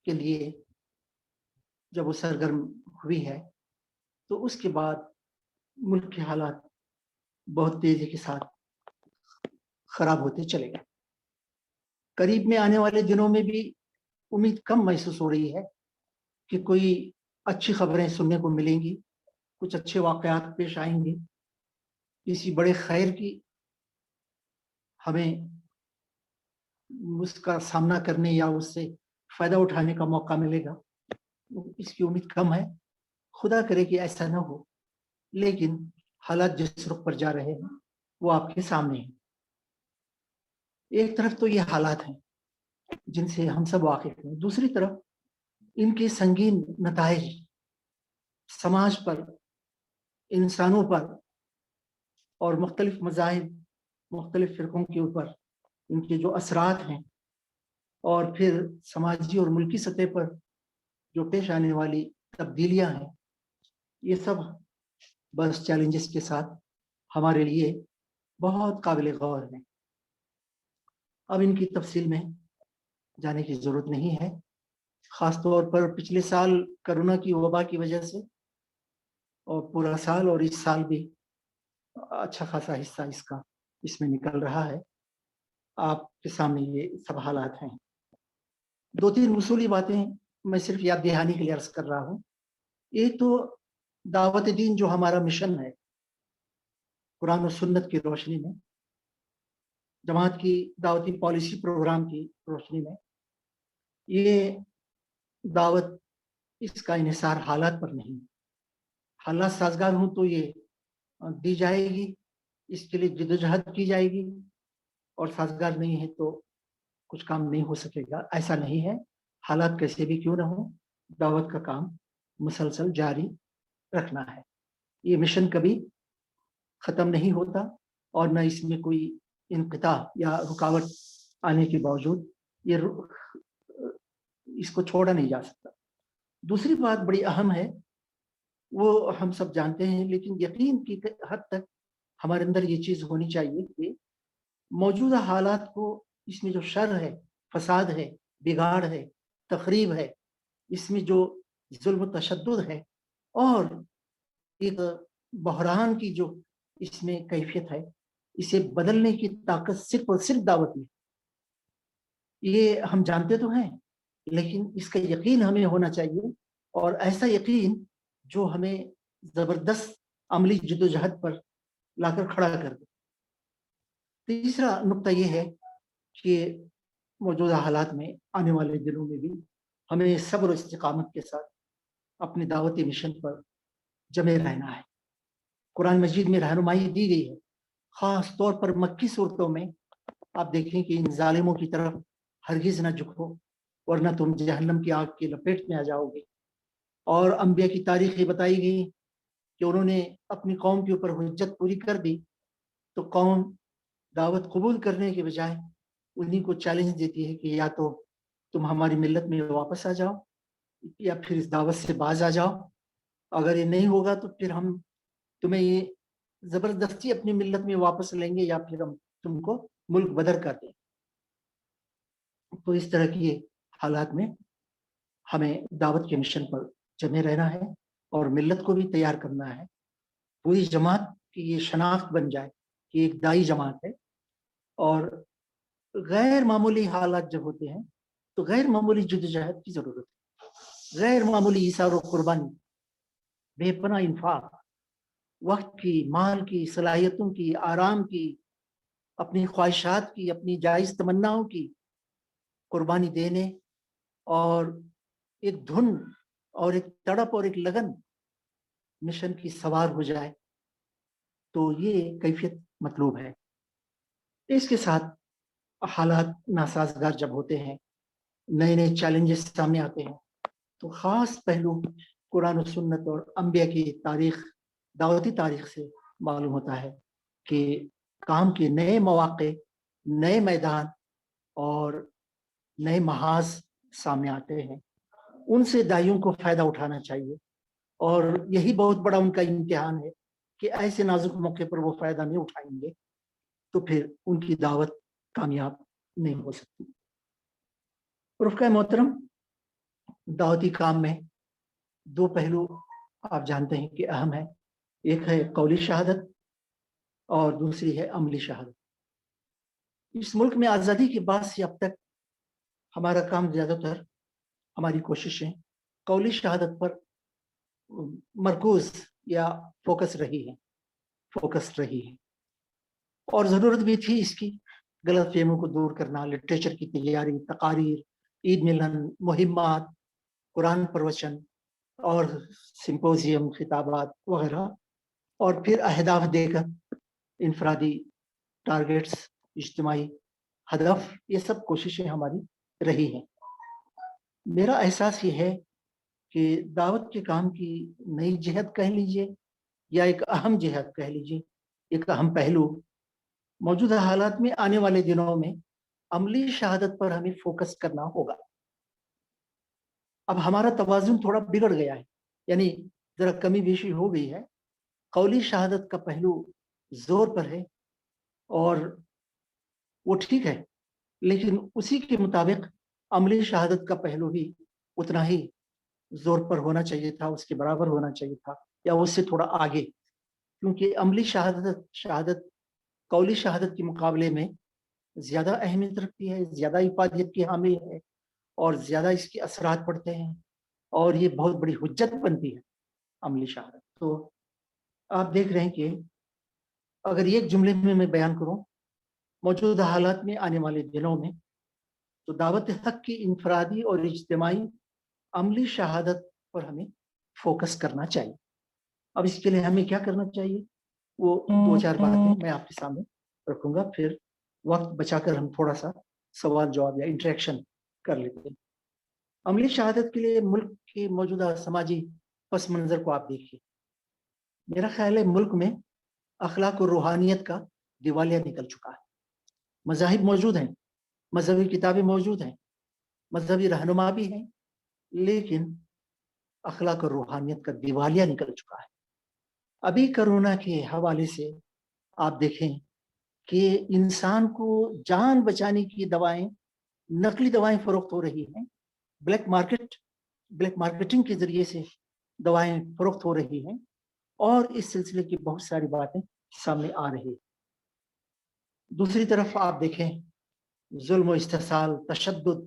کے لیے جب وہ سرگرم ہوئی ہے تو اس کے بعد ملک کے حالات بہت تیزی کے ساتھ خراب ہوتے چلے گئے. قریب میں آنے والے دنوں میں بھی امید کم محسوس ہو رہی ہے کہ کوئی اچھی خبریں سننے کو ملیں گی، کچھ اچھے واقعات پیش آئیں گے، کسی بڑے خیر کی ہمیں اس کا سامنا کرنے یا اس سے فائدہ اٹھانے کا موقع ملے گا. اس کی امید کم ہے. خدا کرے کہ ایسا نہ ہو، لیکن حالات جس رخ پر جا رہے ہیں وہ آپ کے سامنے ہیں. ایک طرف تو یہ حالات ہیں جن سے ہم سب واقف ہیں، دوسری طرف ان کے سنگین نتائج سماج پر، انسانوں پر اور مختلف مذاہب، مختلف فرقوں کے اوپر ان کے جو اثرات ہیں، اور پھر سماجی اور ملکی سطح پر جو پیش آنے والی تبدیلیاں ہیں، یہ سب بس چیلنجز کے ساتھ ہمارے لیے بہت قابل غور ہیں. اب ان کی تفصیل میں جانے کی ضرورت نہیں ہے. خاص طور پر پچھلے سال کرونا کی وبا کی وجہ سے، اور پورا سال اور اس سال بھی اچھا خاصا حصہ اس میں نکل رہا ہے. آپ کے سامنے یہ سب حالات ہیں. 2-3 اصولی باتیں میں صرف یاد دہانی کے لیے عرض کر رہا ہوں. ایک تو دعوت دین جو ہمارا مشن ہے، قرآن و سنت کی روشنی میں، جماعت کی دعوتی پالیسی پروگرام کی روشنی میں، یہ دعوت اس کا انحصار حالات پر نہیں. حالات سازگار ہوں تو یہ دی جائے گی، اس کے لیے جدوجہد کی جائے گی، اور سازگار نہیں ہے تو کچھ کام نہیں ہو سکے گا. ایسا نہیں ہے. حالات کیسے بھی کیوں نہ ہو، دعوت کا کام مسلسل جاری رکھنا ہے. یہ مشن کبھی ختم نہیں ہوتا، اور نہ اس میں کوئی انقطاع یا رکاوٹ آنے کے باوجود یہ اس کو چھوڑا نہیں جا سکتا. دوسری بات بڑی اہم ہے، وہ ہم سب جانتے ہیں، لیکن یقین کی حد تک ہمارے اندر یہ چیز ہونی چاہیے کہ موجودہ حالات کو، اس میں جو شر ہے، فساد ہے، بگاڑ ہے، تخریب ہے، اس میں جو ظلم و تشدد ہے، اور ایک بحران کی جو اس میں کیفیت ہے، اسے بدلنے کی طاقت صرف اور صرف دعوت میں. یہ ہم جانتے تو ہیں، لیکن اس کا یقین ہمیں ہونا چاہیے، اور ایسا یقین جو ہمیں زبردست عملی جدوجہد پر لا کر کھڑا کر دے. تیسرا نقطہ یہ ہے کہ موجودہ حالات میں، آنے والے دنوں میں بھی ہمیں صبر و استقامت کے ساتھ اپنے دعوتی مشن پر جمے رہنا ہے. قرآن مجید میں رہنمائی دی گئی ہے، خاص طور پر مکی صورتوں میں. آپ دیکھیں کہ ان ظالموں کی طرف ہرگز نہ جھکو، ورنہ تم جہنم کی آگ کی لپیٹ میں آ جاؤ گے. اور انبیاء کی تاریخیں بتائی گئی کہ انہوں نے اپنی قوم کے اوپر حجت پوری کر دی تو قوم دعوت قبول کرنے کے بجائے انہیں کو چیلنج دیتی ہے کہ یا تو تم ہماری ملت میں واپس آ جاؤ، یا پھر اس دعوت سے باز آ جاؤ. اگر یہ نہیں ہوگا تو پھر ہم تمہیں یہ زبردستی اپنی ملت میں واپس لیں گے، یا پھر ہم تم کو ملک بدر کر دیں. تو اس طرح کی حالات میں ہمیں دعوت کے مشن پر جمے رہنا ہے، اور ملت کو بھی تیار کرنا ہے. پوری جماعت کی یہ شناخت بن جائے کہ ایک دائی جماعت ہے، اور غیر معمولی حالات جب ہوتے ہیں تو غیر معمولی جدوجہد کی ضرورت ہے. غیر معمولی ایثار و قربانی، بے پناہ انفاق، وقت کی، مال کی، صلاحیتوں کی، آرام کی، اپنی خواہشات کی، اپنی جائز تمناؤں کی قربانی دینے، اور ایک دھن اور ایک تڑپ اور ایک لگن مشن کی سوار ہو جائے. تو یہ کیفیت مطلوب ہے۔ اس کے ساتھ حالات ناسازگار جب ہوتے ہیں، نئے نئے چیلنجز سامنے آتے ہیں، تو خاص پہلو قرآن و سنت اور انبیاء کی تاریخ، دعوتی تاریخ سے معلوم ہوتا ہے کہ کام کے نئے مواقع، نئے میدان اور نئے محاذ سامنے آتے ہیں، ان سے داعیوں کو فائدہ اٹھانا چاہیے، اور یہی بہت بڑا ان کا امتحان ہے کہ ایسے نازک موقع پر وہ فائدہ نہیں اٹھائیں گے تو پھر ان کی دعوت کامیاب نہیں ہو سکتی۔ رفقائے محترم، دعوتی کام میں دو پہلو آپ جانتے ہیں کہ اہم ہے، ایک ہے قولی شہادت اور دوسری ہے عملی شہادت۔ اس ملک میں آزادی کے بعد سے اب تک ہمارا کام زیادہ تر، ہماری کوششیں قولی شہادت پر مرکوز یا فوکس رہی ہے، اور ضرورت بھی تھی اس کی، غلط فہمیوں کو دور کرنا، لٹریچر کی تیاری، تقاریر، عید ملن، مہمات، قرآن پروچن اور سمپوزیم، خطابات وغیرہ، اور پھر اہداف دے کر انفرادی ٹارگیٹس، اجتماعی ہدف، یہ سب کوششیں ہماری رہی ہیں۔ میرا احساس یہ ہے کہ دعوت کے کام کی نئی جہت کہہ لیجئے یا ایک اہم جہت کہہ لیجئے، ایک اہم پہلو موجودہ حالات میں آنے والے دنوں میں عملی شہادت پر ہمیں فوکس کرنا ہوگا۔ اب ہمارا توازن تھوڑا بگڑ گیا ہے، یعنی ذرا کمی بیشی ہو گئی ہے۔ قولی شہادت کا پہلو زور پر ہے اور وہ ٹھیک ہے، لیکن اسی کے مطابق عملی شہادت کا پہلو بھی اتنا ہی زور پر ہونا چاہیے تھا، اس کے برابر ہونا چاہیے تھا یا اس سے تھوڑا آگے، کیونکہ عملی شہادت قولی شہادت کے مقابلے میں زیادہ اہمیت رکھتی ہے، زیادہ افادیت کی حامل ہے، اور زیادہ اس کے اثرات پڑتے ہیں، اور یہ بہت بڑی حجت بنتی ہے عملی شہادت۔ تو آپ دیکھ رہے ہیں کہ اگر ایک جملے میں بیان کروں، موجودہ حالات میں آنے والے دنوں میں تو دعوت حق کی انفرادی اور اجتماعی عملی شہادت پر ہمیں فوکس کرنا چاہیے۔ اب اس کے لیے ہمیں کیا کرنا چاہیے، وہ دو چار باتیں میں آپ کے سامنے رکھوں گا، پھر وقت بچا کر ہم تھوڑا سا سوال جواب یا انٹریکشن کر لیتے ہیں۔ عملی شہادت کے لیے ملک کے موجودہ سماجی پس منظر کو آپ دیکھیے۔ میرا خیال ہے ملک میں اخلاق و روحانیت کا دیوالیہ نکل چکا ہے۔ مذاہب موجود ہیں، مذہبی کتابیں موجود ہیں، مذہبی رہنما بھی ہیں، لیکن اخلاق اور روحانیت کا دیوالیہ نکل چکا ہے۔ ابھی کرونا کے حوالے سے آپ دیکھیں کہ انسان کو جان بچانے کی دوائیں، نقلی دوائیں فروخت ہو رہی ہیں، بلیک مارکیٹنگ کے ذریعے سے دوائیں فروخت ہو رہی ہیں، اور اس سلسلے کی بہت ساری باتیں سامنے آ رہی ہیں۔ دوسری طرف آپ دیکھیں ظلم و استحصال، تشدد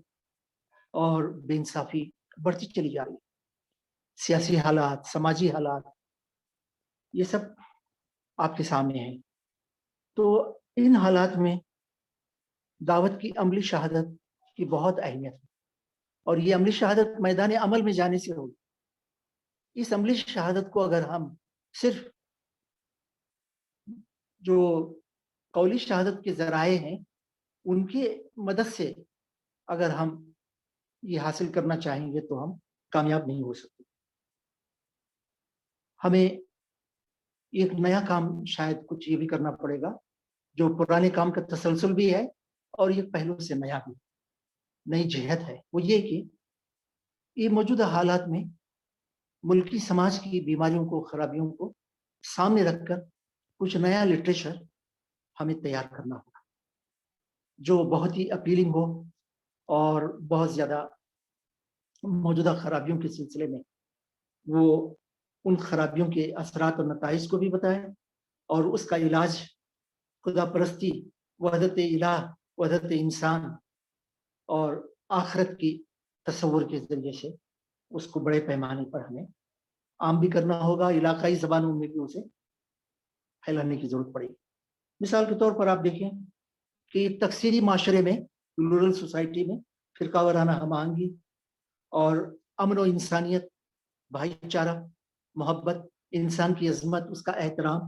اور بے انصافی بڑھتی چلی جا رہی ہے۔ سیاسی حالات، سماجی حالات، یہ سب آپ کے سامنے ہیں۔ تو ان حالات میں دعوت کی عملی شہادت کی بہت اہمیت ہے، اور یہ عملی شہادت میدان عمل میں جانے سے ہوگی۔ اس عملی شہادت کو اگر ہم صرف جو قولی شہادت کے ذرائع ہیں ان کی مدد سے اگر ہم یہ حاصل کرنا چاہیں گے تو ہم کامیاب نہیں ہو سکتے۔ ہمیں ایک نیا کام شاید کچھ یہ بھی کرنا پڑے گا جو پرانے کام کا تسلسل بھی ہے اور ایک پہلو سے نیا بھی، نئی جہت ہے۔ وہ یہ کہ یہ موجودہ حالات میں ملکی سماج کی بیماریوں کو، خرابیوں کو سامنے رکھ کر کچھ نیا لٹریچر ہمیں تیار کرنا ہوگا جو بہت ہی اپیلنگ ہو اور بہت زیادہ موجودہ خرابیوں کے سلسلے میں وہ ان خرابیوں کے اثرات اور نتائج کو بھی بتائے، اور اس کا علاج خدا پرستی، وحدت الہ، وحدت انسان اور آخرت کی تصور کے ذریعے سے اس کو بڑے پیمانے پر ہمیں عام بھی کرنا ہوگا، علاقائی زبانوں میں بھی اسے پھیلانے کی ضرورت پڑے گی۔ مثال کے طور پر آپ دیکھیں کہ تکثیری معاشرے میں، رورل سوسائٹی میں فرقہ وارانہ ہم آہنگی اور امن و انسانیت، بھائی چارہ، محبت، انسان کی عظمت، اس کا احترام،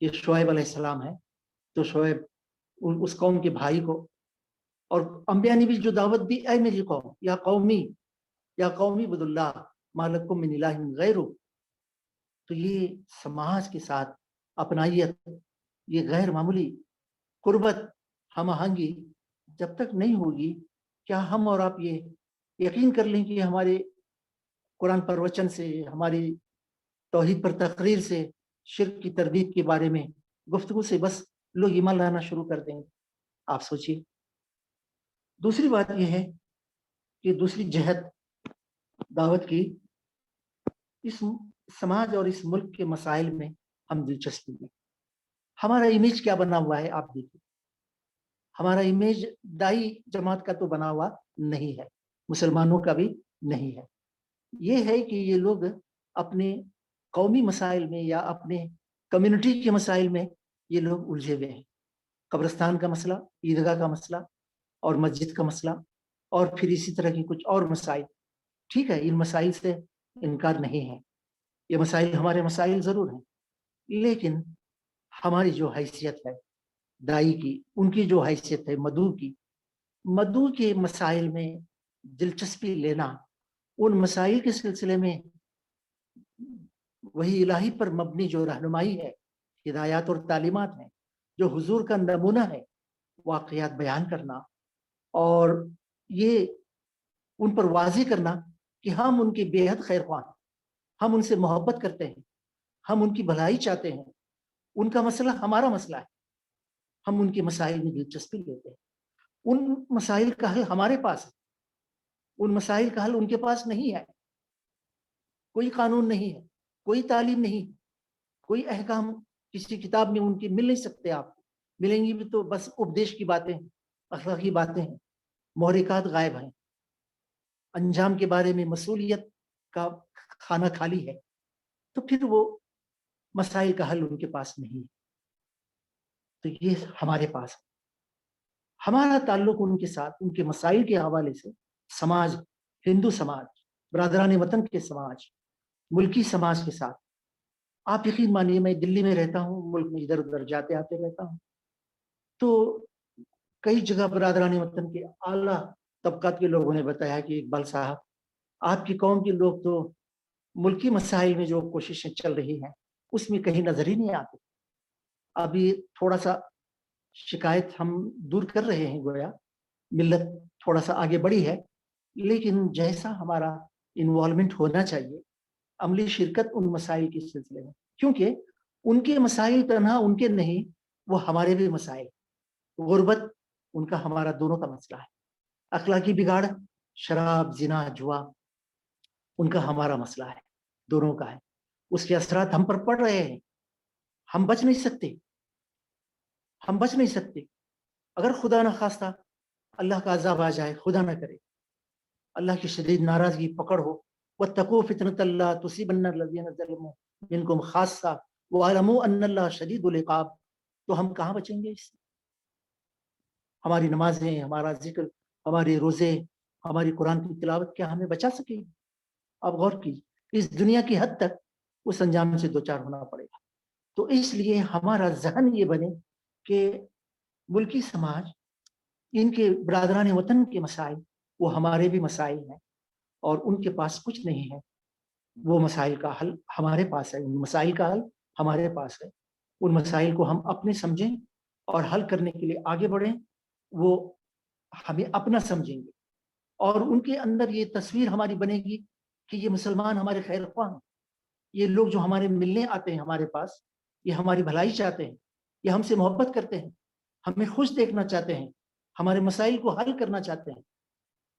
یہ شعیب علیہ السلام ہے، تو شعیب اس قوم کے بھائی کو، اور انبیاء نے بھی جو دعوت دی، اے میری قوم یا قومی عبد اللہ ما لکم من الہ غیرہ، تو یہ سماج کے ساتھ اپنائیت، یہ غیر معمولی قربت، ہم آہنگی جب تک نہیں ہوگی، کیا ہم اور آپ یہ یقین کر لیں کہ ہمارے قرآن پر وچن سے، ہماری توحید پر تقریر سے، شرک کی تردید کے بارے میں گفتگو سے بس لوگ ایمان لانا شروع کر دیں گے؟ آپ سوچیے۔ دوسری بات یہ ہے کہ دوسری جہت دعوت کی، اس سماج اور اس ملک کے مسائل میں ہم دلچسپی لیں۔ ہمارا امیج کیا بنا ہوا ہے آپ دیکھیں، ہمارا امیج دائی جماعت کا تو بنا ہوا نہیں ہے، مسلمانوں کا بھی نہیں ہے۔ یہ ہے کہ یہ لوگ اپنے قومی مسائل میں یا اپنے کمیونٹی کے مسائل میں یہ لوگ الجھے ہوئے ہیں۔ قبرستان کا مسئلہ، عیدگاہ کا مسئلہ اور مسجد کا مسئلہ، اور پھر اسی طرح کی کچھ اور مسائل، ٹھیک ہے، ان مسائل سے انکار نہیں ہے، یہ مسائل ہمارے مسائل ضرور ہیں، لیکن ہماری جو حیثیت ہے دائی کی، ان کی جو حیثیت ہے مدعو کے مسائل میں دلچسپی لینا، ان مسائل کے سلسلے میں وہی الہی پر مبنی جو رہنمائی ہے، ہدایات اور تعلیمات ہیں، جو حضور کا نمونہ ہے، واقعات بیان کرنا اور یہ ان پر واضح کرنا کہ ہم ان کے بے حد خیر خواہ ہیں، ہم ان سے محبت کرتے ہیں، ہم ان کی بھلائی چاہتے ہیں، ان کا مسئلہ ہمارا مسئلہ ہے، ہم ان کے مسائل میں دلچسپی لیتے ہیں، ان مسائل کا حل ہمارے پاس ہے، ان مسائل کا حل ان کے پاس نہیں ہے۔ کوئی قانون نہیں ہے، کوئی تعلیم نہیں، کوئی احکام کسی کتاب میں ان کی مل نہیں سکتے، آپ کو ملیں گی بھی تو بس اپدیش کی باتیں ہیں، اخلاقی باتیں ہیں، محرکات غائب ہیں، انجام کے بارے میں مسئولیت کا کھانا خالی ہے، تو پھر وہ مسائل کا حل ان کے پاس نہیں ہے۔ تو یہ ہمارے پاس ہے، ہمارا تعلق ان کے ساتھ، ان کے مسائل کے حوالے سے سماج، ہندو سماج، برادران وطن کے سماج، ملکی سماج کے ساتھ، آپ یقین مانیے میں دلی میں رہتا ہوں، ملک میں ادھر ادھر جاتے آتے رہتا ہوں، تو کئی جگہ برادران وطن کے اعلیٰ طبقات کے لوگوں نے بتایا کہ اقبال صاحب، آپ کی قوم کے لوگ تو ملکی مسائل میں جو کوششیں چل رہی ہیں اس میں کہیں نظر ہی نہیں آتے۔ ابھی تھوڑا سا شکایت ہم دور کر رہے ہیں، گویا ملت تھوڑا سا آگے بڑھی ہے، لیکن جیسا ہمارا انوالومنٹ ہونا چاہیے، عملی شرکت ان مسائل کے سلسلے میں، کیونکہ ان کے مسائل تنہا ان کے نہیں، وہ ہمارے بھی مسائل، غربت ان کا ہمارا دونوں کا مسئلہ ہے، اخلاقی بگاڑ، شراب، زنا، جوا، ان کا ہمارا مسئلہ ہے، دونوں کا ہے، اس کے اثرات ہم پر پڑ رہے ہیں، ہم بچ نہیں سکتے، ہم بچ نہیں سکتے۔ اگر خدا نہ خواستہ اللہ کا عذاب آ جائے، خدا نہ کرے، اللہ کی شدید ناراضگی پکڑ ہو، واتقوا فتنة لا تصيبن الذين ظلموا منكم خاصة واعلموا ان اللہ شدید العقاب، تو ہم کہاں بچیں گے اس سے؟ ہماری نمازیں، ہمارا ذکر، ہمارے روزے، ہماری قرآن کی تلاوت کیا ہمیں بچا سکے گی؟ آپ غور کیجیے، اس دنیا کی حد تک اس انجام سے دوچار ہونا پڑے گا۔ تو اس لیے ہمارا ذہن یہ بنے کہ ملکی سماج، ان کے برادران وطن کے مسائل وہ ہمارے بھی مسائل ہیں، اور ان کے پاس کچھ نہیں ہے، وہ مسائل کا حل ہمارے پاس ہے، ان مسائل کا حل ہمارے پاس ہے، ان مسائل کو ہم اپنے سمجھیں اور حل کرنے کے لیے آگے بڑھیں، وہ ہمیں اپنا سمجھیں گے، اور ان کے اندر یہ تصویر ہماری بنے گی کہ یہ مسلمان ہمارے خیر خواہ ہیں، یہ لوگ جو ہمارے ملنے آتے ہیں ہمارے پاس، یہ ہماری بھلائی چاہتے ہیں، یہ ہم سے محبت کرتے ہیں، ہمیں خوش دیکھنا چاہتے ہیں، ہمارے مسائل کو حل کرنا چاہتے ہیں،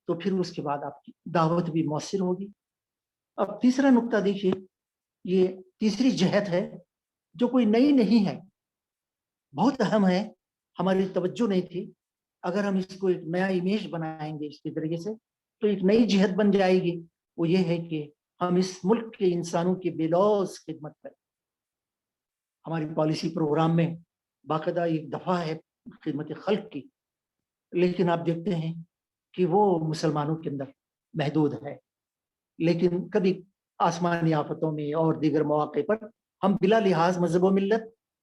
تو پھر اس کے بعد آپ کی دعوت بھی مؤثر ہوگی۔ اب تیسرا نقطہ دیکھیے، یہ تیسری جہت ہے جو کوئی نئی نہیں ہے، بہت اہم ہے، ہماری توجہ نہیں تھی، اگر ہم اس کو ایک نیا امیج بنائیں گے اس کے طریقے سے تو ایک نئی جہت بن جائے گی، وہ یہ ہے کہ ہم اس ملک کے انسانوں کی بے لوث خدمت کریں۔ ہماری پالیسی پروگرام میں باقاعدہ ایک دفعہ ہے خدمت خلق کی، لیکن آپ دیکھتے ہیں کہ وہ مسلمانوں کے اندر محدود ہے، لیکن کبھی آسمانی آفتوں میں اور دیگر مواقع پر ہم بلا لحاظ مذہب و ملت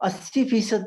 80%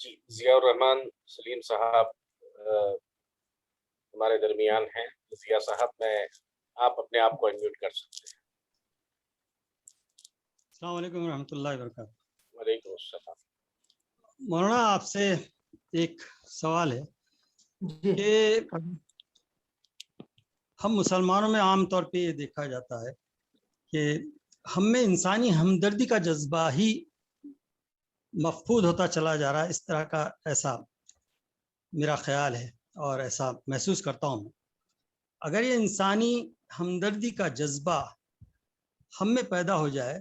جی ضیاء الرحمان سلیم صاحب ہمارے درمیان ہیں. ضیاء صاحب آپ اپنے آپ کو انمیوٹ کر سکتے ہیں. السلام علیکم ورحمۃ اللہ وبرکاتہ. وعلیکم السلام. مولانا آپ سے ایک سوال ہے جی کہ ہم مسلمانوں میں عام طور پہ یہ دیکھا جاتا ہے کہ ہم میں انسانی ہمدردی کا جذبہ ہی مفقود ہوتا چلا جا رہا ہے. اس طرح کا ایسا میرا خیال ہے اور ایسا محسوس کرتا ہوں. اگر یہ انسانی ہمدردی کا جذبہ ہم میں پیدا ہو جائے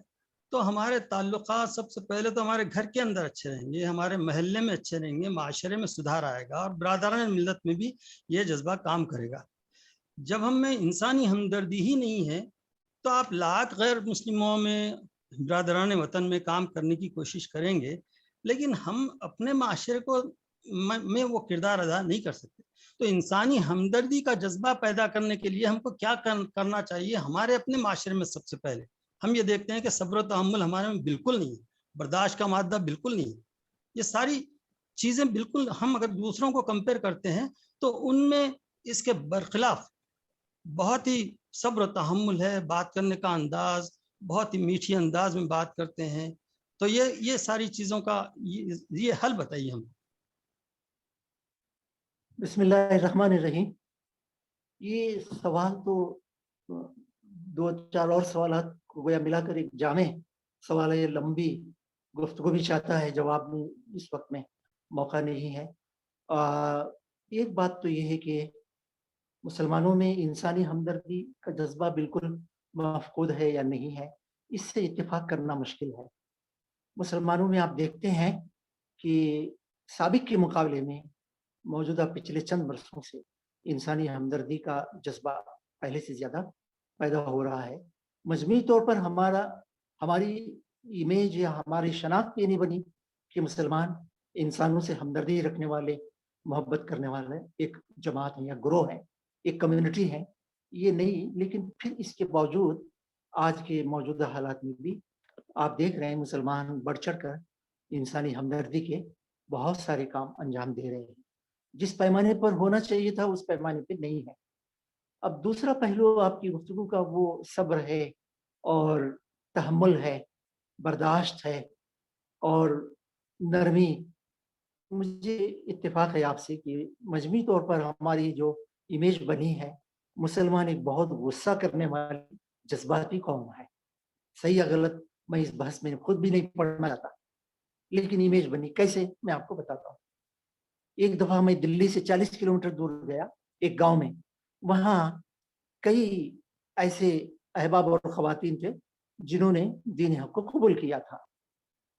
تو ہمارے تعلقات سب سے پہلے تو ہمارے گھر کے اندر اچھے رہیں گے, ہمارے محلے میں اچھے رہیں گے, معاشرے میں سدھار آئے گا اور برادران ملت میں بھی یہ جذبہ کام کرے گا. جب ہم میں انسانی ہمدردی ہی نہیں ہے تو آپ لاکھ غیر مسلموں میں برادران وطن میں کام کرنے کی کوشش کریں گے لیکن ہم اپنے معاشرے کو میں وہ کردار ادا نہیں کر سکتے. تو انسانی ہمدردی کا جذبہ پیدا کرنے کے لیے ہم کو کیا کرنا چاہیے؟ ہمارے اپنے معاشرے میں سب سے پہلے ہم یہ دیکھتے ہیں کہ صبر و تحمل ہمارے میں بالکل نہیں ہے, برداشت کا مادہ بالکل نہیں ہے. یہ ساری چیزیں بالکل ہم اگر دوسروں کو کمپیئر کرتے ہیں تو ان میں اس کے برخلاف بہت ہی صبر و تحمل ہے, بات کرنے کا انداز بہت ہی میٹھی انداز میں بات کرتے ہیں. تو یہ ساری چیزوں کا یہ حل بتائیے ہم. بسم اللہ الرحمن الرحیم. یہ سوال تو دو چار اور سوالات کو گویا ملا کر ایک جامع سوال ہے. یہ لمبی گفتگو بھی چاہتا ہے, جواب میں اس وقت میں موقع نہیں ہے. ایک بات تو یہ ہے کہ مسلمانوں میں انسانی ہمدردی کا جذبہ بالکل مفقود ہے یا نہیں ہے, اس سے اتفاق کرنا مشکل ہے. مسلمانوں میں آپ دیکھتے ہیں کہ سابق کے مقابلے میں موجودہ پچھلے چند برسوں سے انسانی ہمدردی کا جذبہ پہلے سے زیادہ پیدا ہو رہا ہے. مجموعی طور پر ہماری امیج یا ہماری شناخت یہ نہیں بنی کہ مسلمان انسانوں سے ہمدردی رکھنے والے, محبت کرنے والے ایک جماعت ہیں یا گروہ ہیں, ایک کمیونٹی ہے, یہ نہیں. لیکن پھر اس کے باوجود آج کے موجودہ حالات میں بھی آپ دیکھ رہے ہیں مسلمان بڑھ چڑھ کر انسانی ہمدردی کے بہت سارے کام انجام دے رہے ہیں. جس پیمانے پر ہونا چاہیے تھا اس پیمانے پہ نہیں ہے. اب دوسرا پہلو آپ کی گفتگو کا وہ صبر ہے اور تحمل ہے, برداشت ہے اور نرمی. مجھے اتفاق ہے آپ سے کہ مجموعی طور پر ہماری جو امیج بنی ہے, مسلمان ایک بہت غصہ کرنے والی جذباتی قوم ہے. صحیح یا غلط میں اس بحث میں خود بھی نہیں پڑھنا چاہتا, لیکن امیج بنی. کیسے میں آپ کو بتاتا ہوں. ایک دفعہ میں دلی سے 40 کلومیٹر دور گیا ایک گاؤں میں. وہاں کئی ایسے احباب اور خواتین تھے جنہوں نے دین حق کو قبول کیا تھا.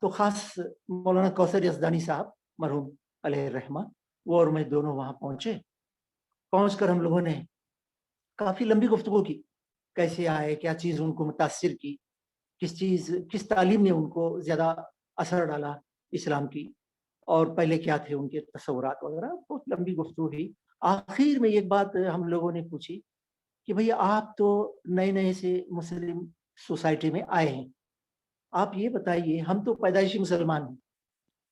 تو خاص مولانا کوثر یزدانی صاحب مرحوم علیہ الرحمہ, وہ اور میں دونوں وہاں پہنچے. پہنچ کر ہم لوگوں نے کافی لمبی گفتگو کی, کیسے آئے, کیا چیز ان کو متاثر کی, کس تعلیم نے ان کو زیادہ اثر ڈالا اسلام کی, اور پہلے کیا تھے ان کے تصورات وغیرہ. بہت لمبی گفتگو ہوئی. آخر میں ایک بات ہم لوگوں نے پوچھی کہ بھئی آپ تو نئے سے مسلم سوسائٹی میں آئے ہیں, آپ یہ بتائیے, ہم تو پیدائشی مسلمان ہیں,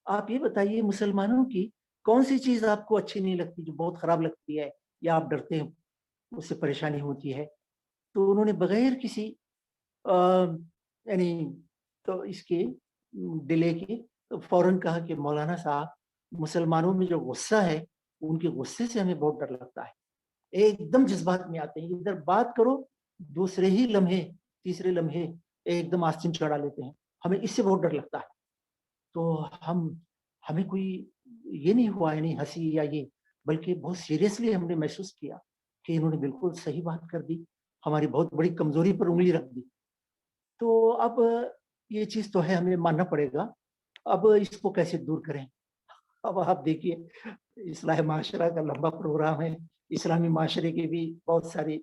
آپ یہ بتائیے مسلمانوں کی کون سی چیز آپ کو اچھی نہیں لگتی, جو بہت خراب لگتی ہے یا آپ ڈرتے ہیں, اس سے پریشانی ہوتی ہے. تو انہوں نے بغیر کسی یعنی تو اس کے ڈیلے کے فوراً کہا کہ مولانا صاحب, مسلمانوں میں جو غصہ ہے ان کے غصے سے ہمیں بہت ڈر لگتا ہے. ایک دم جذبات میں آتے ہیں, ادھر بات کرو دوسرے ہی لمحے تیسرے لمحے ایک دم آستین چڑھا لیتے ہیں, ہمیں اس سے بہت ڈر لگتا ہے. تو ہمیں کوئی یہ نہیں ہوا ہے, نہیں ہنسی یا یہ, بلکہ بہت سیریسلی ہم نے محسوس کیا کہ انہوں نے بالکل صحیح بات کر دی, ہماری بہت بڑی کمزوری پر انگلی رکھ دی. تو اب یہ چیز تو ہے, ہمیں ماننا پڑے گا. اب اس کو کیسے دور کریں؟ اب آپ دیکھیے, اصلاح معاشرہ کا لمبا پروگرام ہے, اسلامی معاشرے کی بھی بہت ساری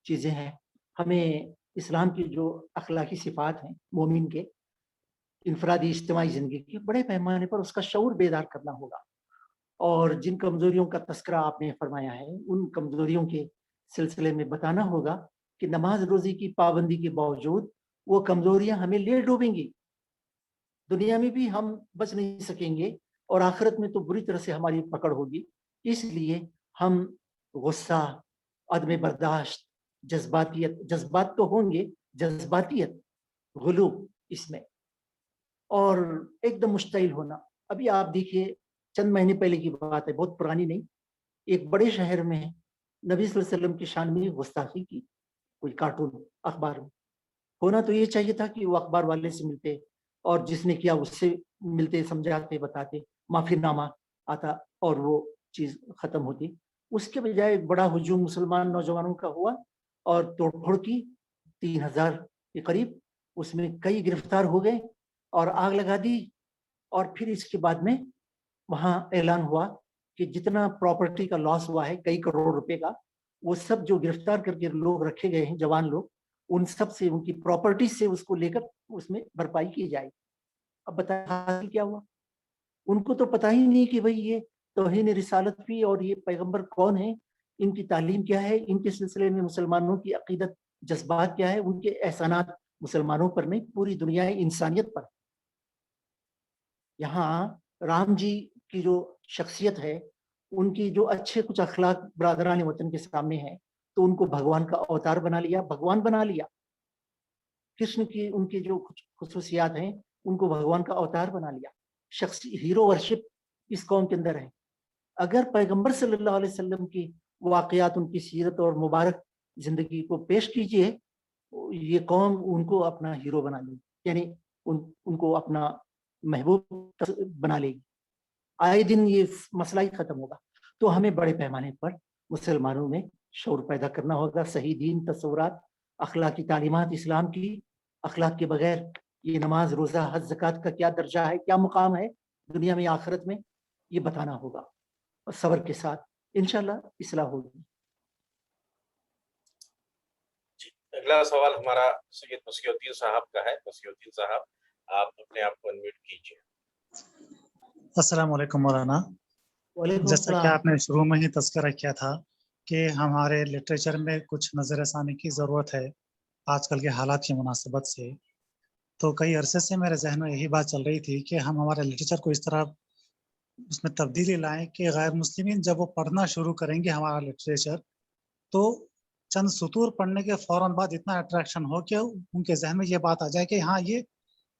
چیزیں ہیں. ہمیں اسلام کی جو اخلاقی صفات ہیں مومن کے, انفرادی اجتماعی زندگی کے, بڑے پیمانے پر اس کا شعور بیدار کرنا ہوگا. اور جن کمزوریوں کا تذکرہ آپ نے فرمایا ہے, ان کمزوریوں کے سلسلے میں بتانا ہوگا کہ نماز روزی کی پابندی کے باوجود وہ کمزوریاں ہمیں لے ڈوبیں گی. دنیا میں بھی ہم بچ نہیں سکیں گے اور آخرت میں تو بری طرح سے ہماری پکڑ ہوگی. اس لیے ہم غصہ, عدم برداشت, جذبات تو ہوں گے, جذباتیت, غلو اس میں, اور ایک دم مشتعل ہونا. ابھی آپ دیکھیے, چند مہینے پہلے کی بات ہے, بہت پرانی نہیں, ایک بڑے شہر میں نبی صلی اللہ علیہ وسلم کی شان میں گستاخی کی, کوئی کارٹون اخبار میں. ہونا تو یہ چاہیے تھا کہ وہ اخبار والے سے ملتے اور جس نے کیا اس سے ملتے, سمجھاتے, بتاتے, معافی نامہ آتا اور وہ چیز ختم ہوتی. اس کے بجائے ایک بڑا ہجوم مسلمان نوجوانوں کا ہوا اور توڑ پھوڑ کی, 3000 کے قریب, اس میں کئی گرفتار ہو گئے اور آگ لگا دی. اور پھر اس کے بعد میں وہاں اعلان ہوا کہ جتنا پراپرٹی کا لاس ہوا ہے, کئی کروڑ روپے کا, وہ سب جو گرفتار کر کے لوگ رکھے گئے ہیں, جوان لوگ, ان سب سے, ان کی پراپرٹی سے اس کو لے کر اس میں بھرپائی کی جائے. اب بتائیں کیا ہوا؟ ان کو تو پتہ ہی نہیں کہ بھئی یہ توہین رسالت بھی, اور یہ پیغمبر کون ہے, ان کی تعلیم کیا ہے, ان کے سلسلے میں مسلمانوں کی عقیدت, جذبات کیا ہے, ان کے احسانات مسلمانوں پر نہیں, پوری دنیا انسانیت پر. یہاں رام جی کی جو شخصیت ہے, ان کی جو اچھے کچھ اخلاق برادران وطن کے سامنے ہیں, تو ان کو بھگوان کا اوتار بنا لیا, بھگوان بنا لیا. کرشن کی ان کی جو کچھ خصوصیات ہیں, ان کو بھگوان کا اوتار بنا لیا. شخصی ہیرو ورشپ اس قوم کے اندر ہے. اگر پیغمبر صلی اللہ علیہ وسلم کی واقعات, ان کی سیرت اور مبارک زندگی کو پیش کیجئے, یہ قوم ان کو اپنا ہیرو بنا لے گی, یعنی ان کو اپنا محبوب بنا لے گی. آئے دن یہ مسئلہ ہی ختم ہوگا. تو ہمیں بڑے پیمانے پر مسلمانوں میں شعور پیدا کرنا ہوگا. صحیح دین, تصورات, اخلاقی تعلیمات اسلام کی, اخلاق کے بغیر یہ نماز, روزہ, حج, زکوٰۃ کا کیا درجہ ہے, کیا مقام ہے دنیا میں, آخرت میں, یہ بتانا ہوگا. اور صبر کے ساتھ انشاءاللہ اصلاح ہوگی. اگلا سوال ہمارا سید مسیح الدین صاحب کا ہے. مسیح الدین صاحب, آپ اپنے آپ کو انمیوٹ کیجیے. السلام علیکم مولانا. وعلیکم جیسا کہ السلام. آپ نے شروع میں ہی تذکرہ کیا تھا کہ ہمارے لٹریچر میں کچھ نظر ثانی کی ضرورت ہے آج کل کے حالات کی مناسبت سے, تو کئی عرصے سے میرے ذہن میں یہی بات چل رہی تھی کہ ہم ہمارے لٹریچر کو اس طرح اس میں تبدیلی لائیں کہ غیر مسلمین جب وہ پڑھنا شروع کریں گے ہمارا لٹریچر, تو چند سطور پڑھنے کے فوراً بعد اتنا اٹریکشن ہو کہ ان کے ذہن میں یہ بات آ جائے کہ ہاں یہ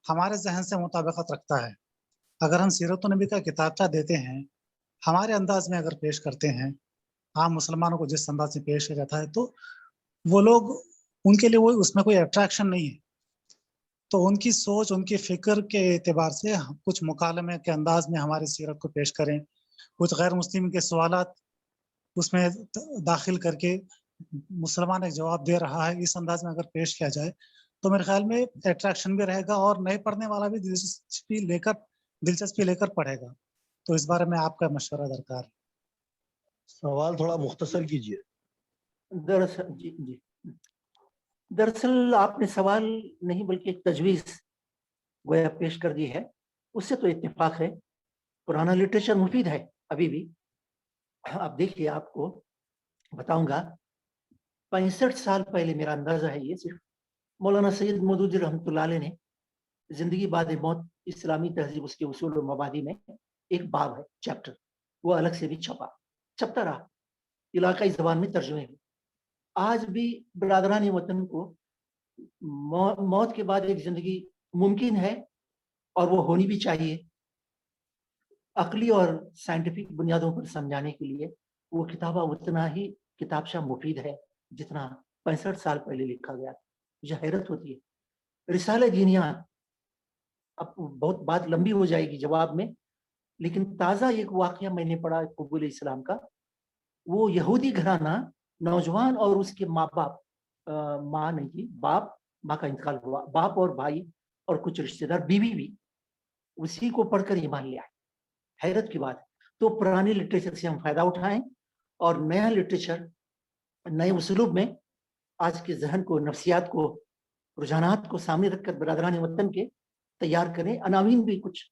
ہمارے ذہن سے مطابقت رکھتا ہے. اگر ہم سیرت النبی کا کتابچہ دیتے ہیں, ہمارے انداز میں اگر پیش کرتے ہیں, عام مسلمانوں کو جس انداز سے پیش کیا جاتا ہے, تو وہ لوگ, ان کے لیے وہ اس میں کوئی اٹریکشن نہیں ہے. تو ان کی سوچ, ان کی فکر کے اعتبار سے کچھ مکالمے کے انداز میں ہماری سیرت کو پیش کریں, کچھ غیر مسلم کے سوالات اس میں داخل کر کے مسلمان ایک جواب دے رہا ہے, اس انداز میں اگر پیش کیا جائے تو میرے خیال میں اٹریکشن بھی رہے گا اور نئے پڑھنے والا بھی دلچسپی لے کر پڑھے گا. تو اس بارے میں آپ کا مشورہ درکار ہے. سوال تھوڑا مختصر کیجیے. دراصل آپ نے سوال نہیں بلکہ ایک تجویز گویا پیش کر دی ہے. اس سے تو اتفاق ہے, پرانا لٹریچر مفید ہے ابھی بھی. آپ دیکھیے, آپ کو بتاؤں گا, 65 سال پہلے, میرا اندازہ ہے یہ, صرف مولانا سید مودودی رحمۃ اللہ علیہ نے زندگی بعد موت, اسلامی تہذیب, اس کے اصول و مبادی میں ایک باب ہے, چیپٹر, وہ الگ سے بھی چھپتا رہا, علاقائی زبان میں ترجمے ہوئے. آج بھی برادران وطن کو موت کے بعد ایک زندگی ممکن ہے اور وہ ہونی بھی چاہیے. عقلی اور سائنٹیفک بنیادوں پر سمجھانے کے لیے وہ کتابہ اتنا ہی کتابچہ مفید ہے جتنا 65 سال پہلے لکھا گیا. مجھے حیرت ہوتی ہے. رسالہ دینیات, اب بہت بات لمبی ہو جائے گی جواب میں, لیکن تازہ ایک واقعہ میں نے پڑھا قبول اسلام کا. وہ یہودی گھرانہ, نوجوان اور اس کے ماں باپ, ماں نہیں تھی, باپ, ماں کا انتقال ہوا, باپ اور بھائی اور کچھ رشتہ دار, بیوی بھی, اسی کو پڑھ کر ایمان لے آئے. حیرت کی بات ہے. تو پرانے لٹریچر سے ہم فائدہ اٹھائیں اور نیا لٹریچر نئے اسلوب میں آج کے ذہن کو, نفسیات کو, رجحانات کو سامنے رکھ کر برادران وطن کے تیار کریں. عناوین بھی کچھ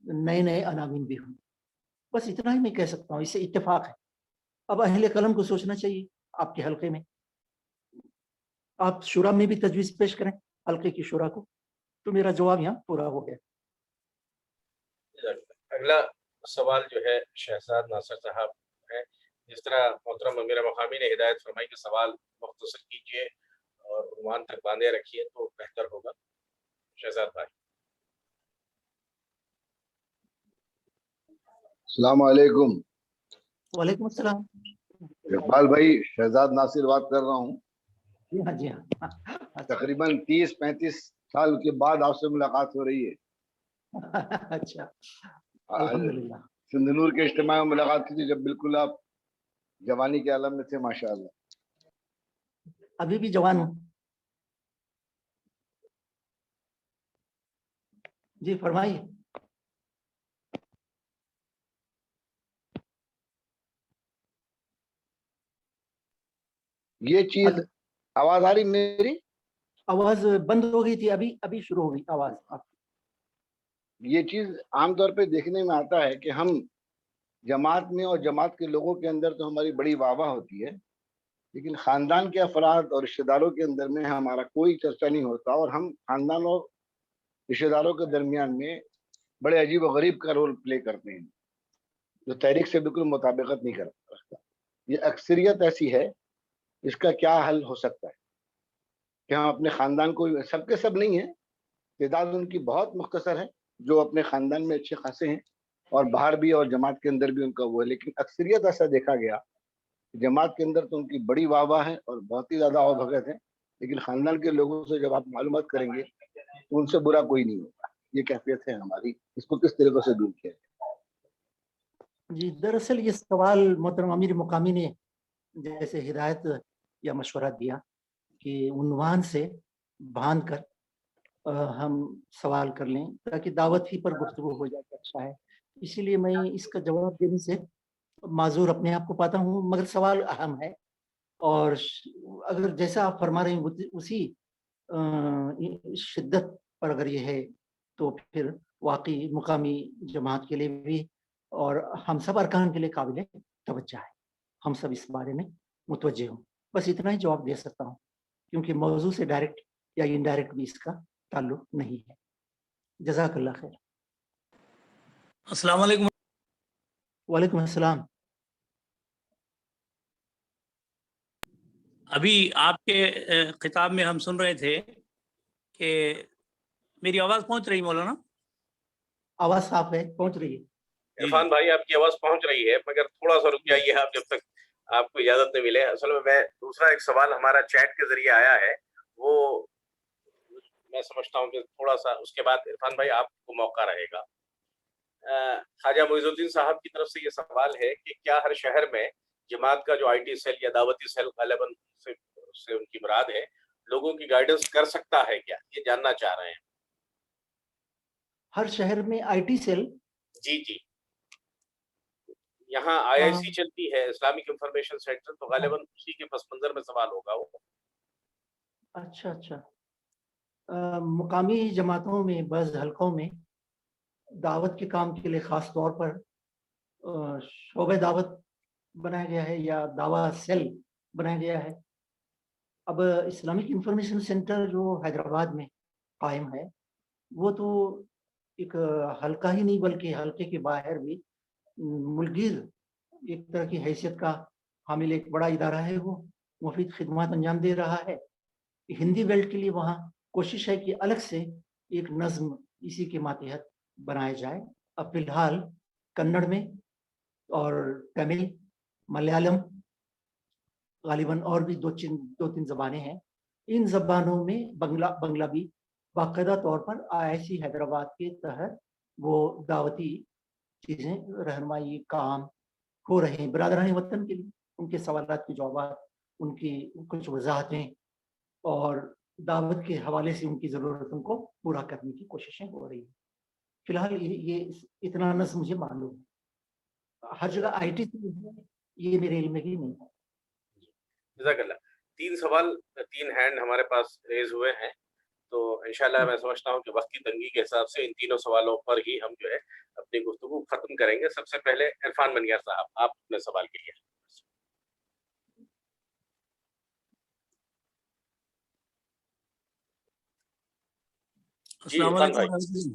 نئے عناوین بھی ہوں. بس اتنا ہی میں کہہ سکتا ہوں, اس سے اتفاق ہے. اب اہل قلم کو سوچنا چاہیے. آپ کے حلقے میں آپ شورا میں بھی تجویز پیش کریں, حلقے کی شورا کو. تو میرا جواب یہاں پورا ہو گیا. اگلا سوال جو ہے شہزاد ناصر صاحب ہے. جس طرح محترم امیر مقامی نے ہدایت فرمائی کہ سوال مختصر کیجیے اور عنوان تک باندھے رکھیے تو بہتر ہوگا. شہزاد بھائی. السلام علیکم. وعلیکم السلام. اقبال بھائی, شہزاد ناصر بات کر رہا ہوں. جی ہاں جی ہاں. تقریباً 30-35 سال کے بعد آپ سے ملاقات ہو رہی ہے. اچھا, الحمدللہ. سندھنور کے اجتماع میں ملاقات کی تھی جب بالکل آپ جوانی کے عالم میں تھے, ماشاءاللہ. ابھی بھی جوان ہوں. جی فرمائیے. یہ چیز آواز آ رہی میری؟ آواز بند ہو گئی تھی, ابھی شروع ہو گئی آواز. یہ چیز عام طور پہ دیکھنے میں آتا ہے کہ ہم جماعت میں اور جماعت کے لوگوں کے اندر تو ہماری بڑی واہ واہ ہوتی ہے, لیکن خاندان کے افراد اور رشتہ داروں کے اندر میں ہمارا کوئی چرچا نہیں ہوتا, اور ہم خاندان اور رشتہ داروں کے درمیان میں بڑے عجیب و غریب کا رول پلے کرتے ہیں جو تحریک سے بالکل مطابقت نہیں رکھتا. یہ اکثریت ایسی ہے, اس کا کیا حل ہو سکتا ہے کہ ہم اپنے خاندان کو, سب کے سب نہیں ہیں, تعداد ان کی بہت مختصر ہے جو اپنے خاندان میں اچھے خاصے ہیں اور باہر بھی اور جماعت کے اندر بھی ان کا وہ ہے, لیکن اکثریت ایسا دیکھا گیا جماعت کے اندر تو ان کی بڑی واہ واہ ہے اور بہت ہی زیادہ آؤ بھگت ہے, لیکن خاندان کے لوگوں سے جب آپ معلومات کریں گے تو ان سے برا کوئی نہیں ہوگا. یہ کیفیت ہے ہماری, اس کو کس طریقے سے دور کیا جائے؟ جی دراصل یہ سوال محترم امیر مقامی نے جیسے ہدایت یا مشورہ دیا کہ عنوان سے باندھ کر ہم سوال کر لیں تاکہ دعوت ہی پر گفتگو ہو جائے, اچھا ہے. اسی لیے میں اس کا جواب دینے سے معذور اپنے آپ کو پاتا ہوں, مگر سوال اہم ہے اور اگر جیسا آپ فرما رہے ہیں اسی شدت پر اگر یہ ہے تو پھر واقعی مقامی جماعت کے لیے بھی اور ہم سب ارکان کے لیے قابل توجہ ہے. ہم سب اس بارے میں متوجہ ہوں. بس اتنا ہی جواب دے سکتا ہوں کیونکہ موضوع سے ڈائریکٹ یا انڈائریکٹ بھی اس کا تعلق نہیں ہے. جزاک اللہ خیر. السلام علیکم. وعلیکم السلام. ابھی آپ کے خطاب میں ہم سن رہے تھے کہ میری آواز پہنچ رہی مولانا؟ آواز صاف ہے, پہنچ رہی ہے. عرفان بھائی آپ کی آواز پہنچ رہی ہے, مگر تھوڑا سا رک جائیے آپ جب تک آپ کو اجازت نہیں ملے. اصل میں دوسرا ایک سوال ہمارا چیٹ کے ذریعے آیا ہے, وہ میں سمجھتا ہوں کہ تھوڑا سا اس کے بعد عرفان بھائی آپ کو موقع رہے گا. خواجہ معیز الدین صاحب کی طرف سے یہ سوال ہے کہ کیا ہر شہر میں جماعت کا جو آئی ٹی سیل یا دعوتی سیل غالباً سے ان کی مراد ہے لوگوں کی گائیڈنس کر سکتا ہے کیا, یہ جاننا چاہ رہے ہیں. ہر شہر میں آئی ٹی سیل؟ جی یہاں آئی آئی سی چلتی ہے, اسلامک انفارمیشن سینٹر, تو غالباً اسی کے پس منظر میں سوال ہوگا وہ. اچھا. مقامی جماعتوں میں بعض حلقوں میں دعوت کے کام کے لیے خاص طور پر شعبہ دعوت بنایا گیا ہے یا دعویٰ سیل بنایا گیا ہے. اب اسلامک انفارمیشن سینٹر جو حیدرآباد میں قائم ہے وہ تو ایک حلقہ ہی نہیں بلکہ حلقے کے باہر بھی ملگیر ایک طرح کی حیثیت کا حامل ایک بڑا ادارہ ہے. وہ مفید خدمات انجام دے رہا ہے. ہندی بیلٹ کے لیے وہاں کوشش ہے کہ الگ سے ایک نظم اسی کے ماتحت بنایا جائے. اب فی الحال کنڑ میں اور تمل, ملیالم, غالباً اور بھی دو تین زبانیں ہیں. ان زبانوں میں بنگلہ بھی باقاعدہ طور پر آئی آئی سی حیدرآباد کے تحت وہ دعوتی چیزیں رہنمائی کام ہو رہے ہیں برادران وطن کے لیے. ان کے سوالات کے جوابات, ان کی کچھ وضاحتیں اور دعوت کے حوالے سے ان کی ضرورتوں کو پورا کرنے کی کوششیں ہو رہی ہیں. فی الحال یہ اتنا نظم مجھے معلوم ہے. ہر جگہ آئی ٹی یہ میرے علم میں ہی نہیں ہے. جزاک اللہ. 3 سوال 3 ہینڈ ہمارے پاس ریز ہوئے ہیں, تو انشاءاللہ میں سمجھتا ہوں کہ وقت کی تنگی کے حساب سے ان تینوں سوالوں پر ہی ہم جو ہے اپنی گفتگو ختم کریں گے. سب سے پہلے عرفان منگر صاحب, آپ اپنے سوال کیجیے. السلام علیکم.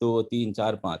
2 3 4 5,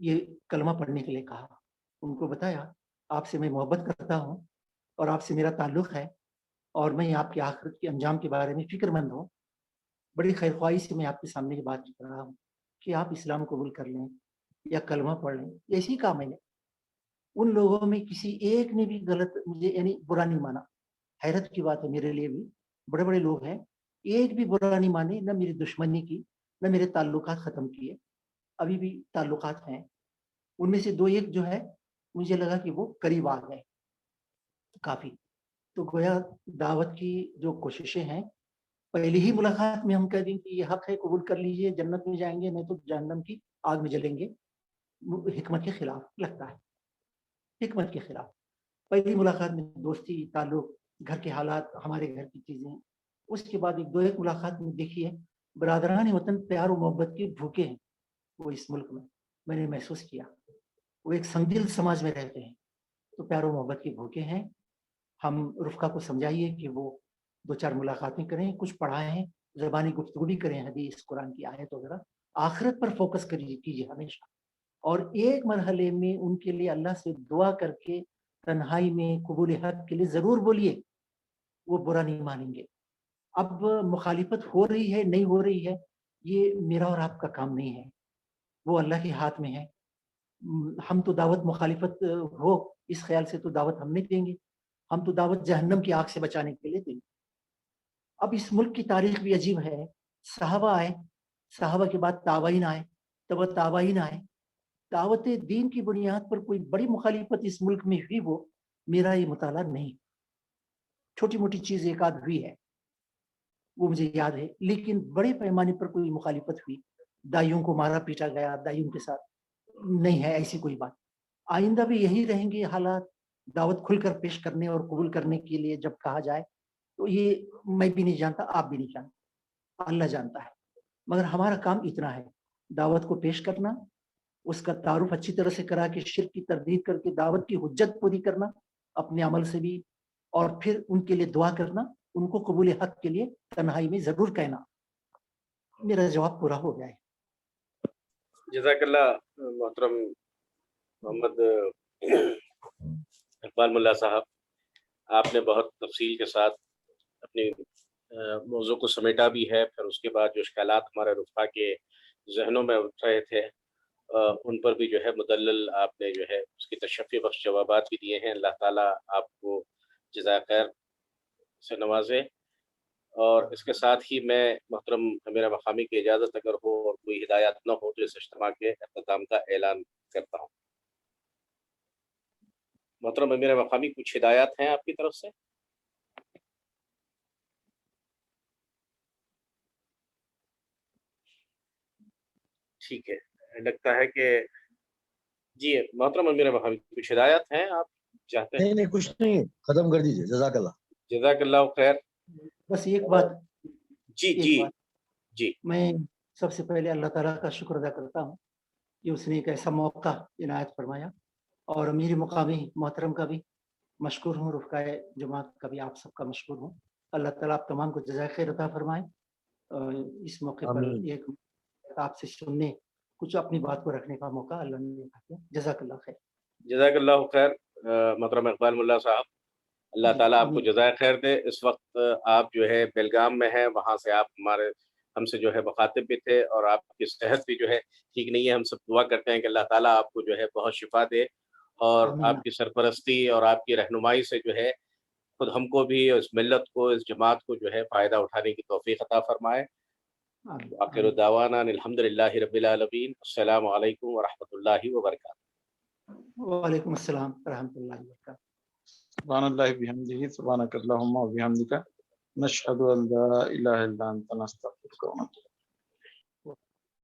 یہ کلمہ پڑھنے کے لیے کہا. ان کو بتایا آپ سے میں محبت کرتا ہوں اور آپ سے میرا تعلق ہے اور میں آپ کے آخرت کے انجام کے بارے میں فکر مند ہوں. بڑی خیر خواہی سے میں آپ کے سامنے یہ بات کر رہا ہوں کہ آپ اسلام قبول کر لیں یا کلمہ پڑھ لیں. ایسی کہا میں نے. ان لوگوں میں کسی ایک نے بھی غلط مجھے یعنی برا نہیں مانا. حیرت کی بات ہے میرے لیے بھی. بڑے بڑے لوگ ہیں, ایک بھی برا نہیں مانے, نہ میری دشمنی کی نہ میرے تعلقات ختم کیے. ابھی بھی تعلقات ہیں. ان میں سے دو ایک جو ہے مجھے لگا کہ وہ قریب آ گئے کافی. تو گویا دعوت کی جو کوششیں ہیں, پہلی ہی ملاقات میں ہم کہہ دیں کہ یہ حق ہے, قبول کر لیجئے, جنت میں جائیں گے, نہیں تو جہنم کی آگ میں جلیں گے, حکمت کے خلاف لگتا ہے. حکمت کے خلاف. پہلی ملاقات میں دوستی, تعلق, گھر کے حالات, ہمارے گھر کی چیزیں. اس کے بعد ایک دو ایک ملاقات میں دیکھیے برادران وطن پیار و محبت کے بھوکے ہیں وہ اس ملک میں نے محسوس کیا. وہ ایک سنگدل سماج میں رہتے ہیں تو پیار و محبت کے بھوکے ہیں. ہم رفقا کو سمجھائیے کہ وہ دو چار ملاقاتیں کریں, کچھ پڑھائیں, زبانی گفتگو بھی کریں, حدیث قرآن کی آیت وغیرہ. آخرت پر فوکس کیجیے ہمیشہ. اور ایک مرحلے میں ان کے لیے اللہ سے دعا کر کے تنہائی میں قبول حق کے لیے ضرور بولیے, وہ برا نہیں مانیں گے. اب مخالفت ہو رہی ہے نہیں ہو رہی ہے یہ میرا اور آپ کا کام نہیں ہے, وہ اللہ کے ہاتھ میں ہے. ہم تو دعوت مخالفت ہو اس خیال سے تو دعوت ہم نہیں دیں گے, ہم تو دعوت جہنم کی آگ سے بچانے کے لیے دیں گے. اب اس ملک کی تاریخ بھی عجیب ہے. صحابہ آئے, صحابہ کے بعد تابعین آئے, تب تابعین آئے. دعوت دین کی بنیاد پر کوئی بڑی مخالفت اس ملک میں ہوئی وہ میرا یہ مطالعہ نہیں. چھوٹی موٹی چیز ایک آدھ ہوئی ہے وہ مجھے یاد ہے, لیکن بڑے پیمانے پر کوئی مخالفت ہوئی, دائیوں کو مارا پیٹا گیا, دائیوں کے ساتھ نہیں ہے ایسی کوئی بات. آئندہ بھی یہی رہیں گے حالات. دعوت کھل کر پیش کرنے اور قبول کرنے کے لیے جب کہا جائے تو یہ میں بھی نہیں جانتا, آپ بھی نہیں جانتے, اللہ جانتا ہے. مگر ہمارا کام اتنا ہے, دعوت کو پیش کرنا, اس کا تعارف اچھی طرح سے کرا کے شرک کی تردید کر کے دعوت کی حجت پوری کرنا اپنے عمل سے بھی, اور پھر ان کے لیے دعا کرنا, ان کو قبول حق کے لیے تنہائی میں ضرور کہنا. میرا جواب پورا ہو گیا ہے. جزاک اللہ محترم محمد اقبال ملا صاحب, آپ نے بہت تفصیل کے ساتھ اپنی موضوع کو سمیٹا بھی ہے. پھر اس کے بعد جو اشکالات ہمارے رفقا کے ذہنوں میں اٹھ رہے تھے ان پر بھی جو ہے مدلل آپ نے جو ہے اس کی تشفی بخش جوابات بھی دیے ہیں. اللہ تعالیٰ آپ کو جزائے خیر سے نوازے. اور اس کے ساتھ ہی میں محترم امیر مقامی کی اجازت اگر ہو اور کوئی ہدایات نہ ہو تو اس اجتماع کے اختتام کا اعلان کرتا ہوں. محترم امیر مقامی, کچھ ہدایات ہیں آپ کی طرف سے؟ ٹھیک ہے, لگتا ہے کہ جی محترم امیر مقامی کچھ ہدایات ہیں آپ چاہتے ہیں؟ نہیں کچھ نہیں, ختم کر دیجیے. جزاک اللہ. جزاک اللہ خیر. بس ایک بات, جی میں سب سے پہلے اللہ تعالیٰ کا شکر ادا کرتا ہوں کہ اس نے ایک ایسا موقع عنایت فرمایا, اور امیر مقامی محترم کا بھی مشکور ہوں, رفقائے جماعت کا بھی آپ سب کا مشکور ہوں. اللہ تعالیٰ آپ تمام کو جزائے خیر عطا فرمائے. اس موقع پر ایک آپ سے سننے, کچھ اپنی بات کو رکھنے کا موقع اللہ نے دیا. جزاک اللہ خیر. جزاک اللہ خیر محترم اقبال ملا صاحب, اللہ تعالیٰ آپ کو جزائے خیر دے. اس وقت آپ جو ہے بیلگام میں ہیں, وہاں سے آپ ہم سے جو ہے مخاطب بھی تھے, اور آپ کی صحت بھی جو ہے ٹھیک نہیں ہے. ہم سب دعا کرتے ہیں کہ اللہ تعالیٰ آپ کو جو ہے بہت شفا دے, اور آپ کی سرپرستی اور آپ کی رہنمائی سے جو ہے خود ہم کو بھی, اس ملت کو, اس جماعت کو جو ہے فائدہ اٹھانے کی توفیق عطا فرمائے. آخر دعوانا الحمدللہ رب العالمین. السلام علیکم ورحمۃ اللہ وبرکاتہ. وعلیکم السلام ورحمۃ اللہ وبرکاتہ. سبحان اللہ بحمدہ, سبحانک اللہم وبحمدک, نشہد ان لا الہ الا انت, نستغفرک ونتوب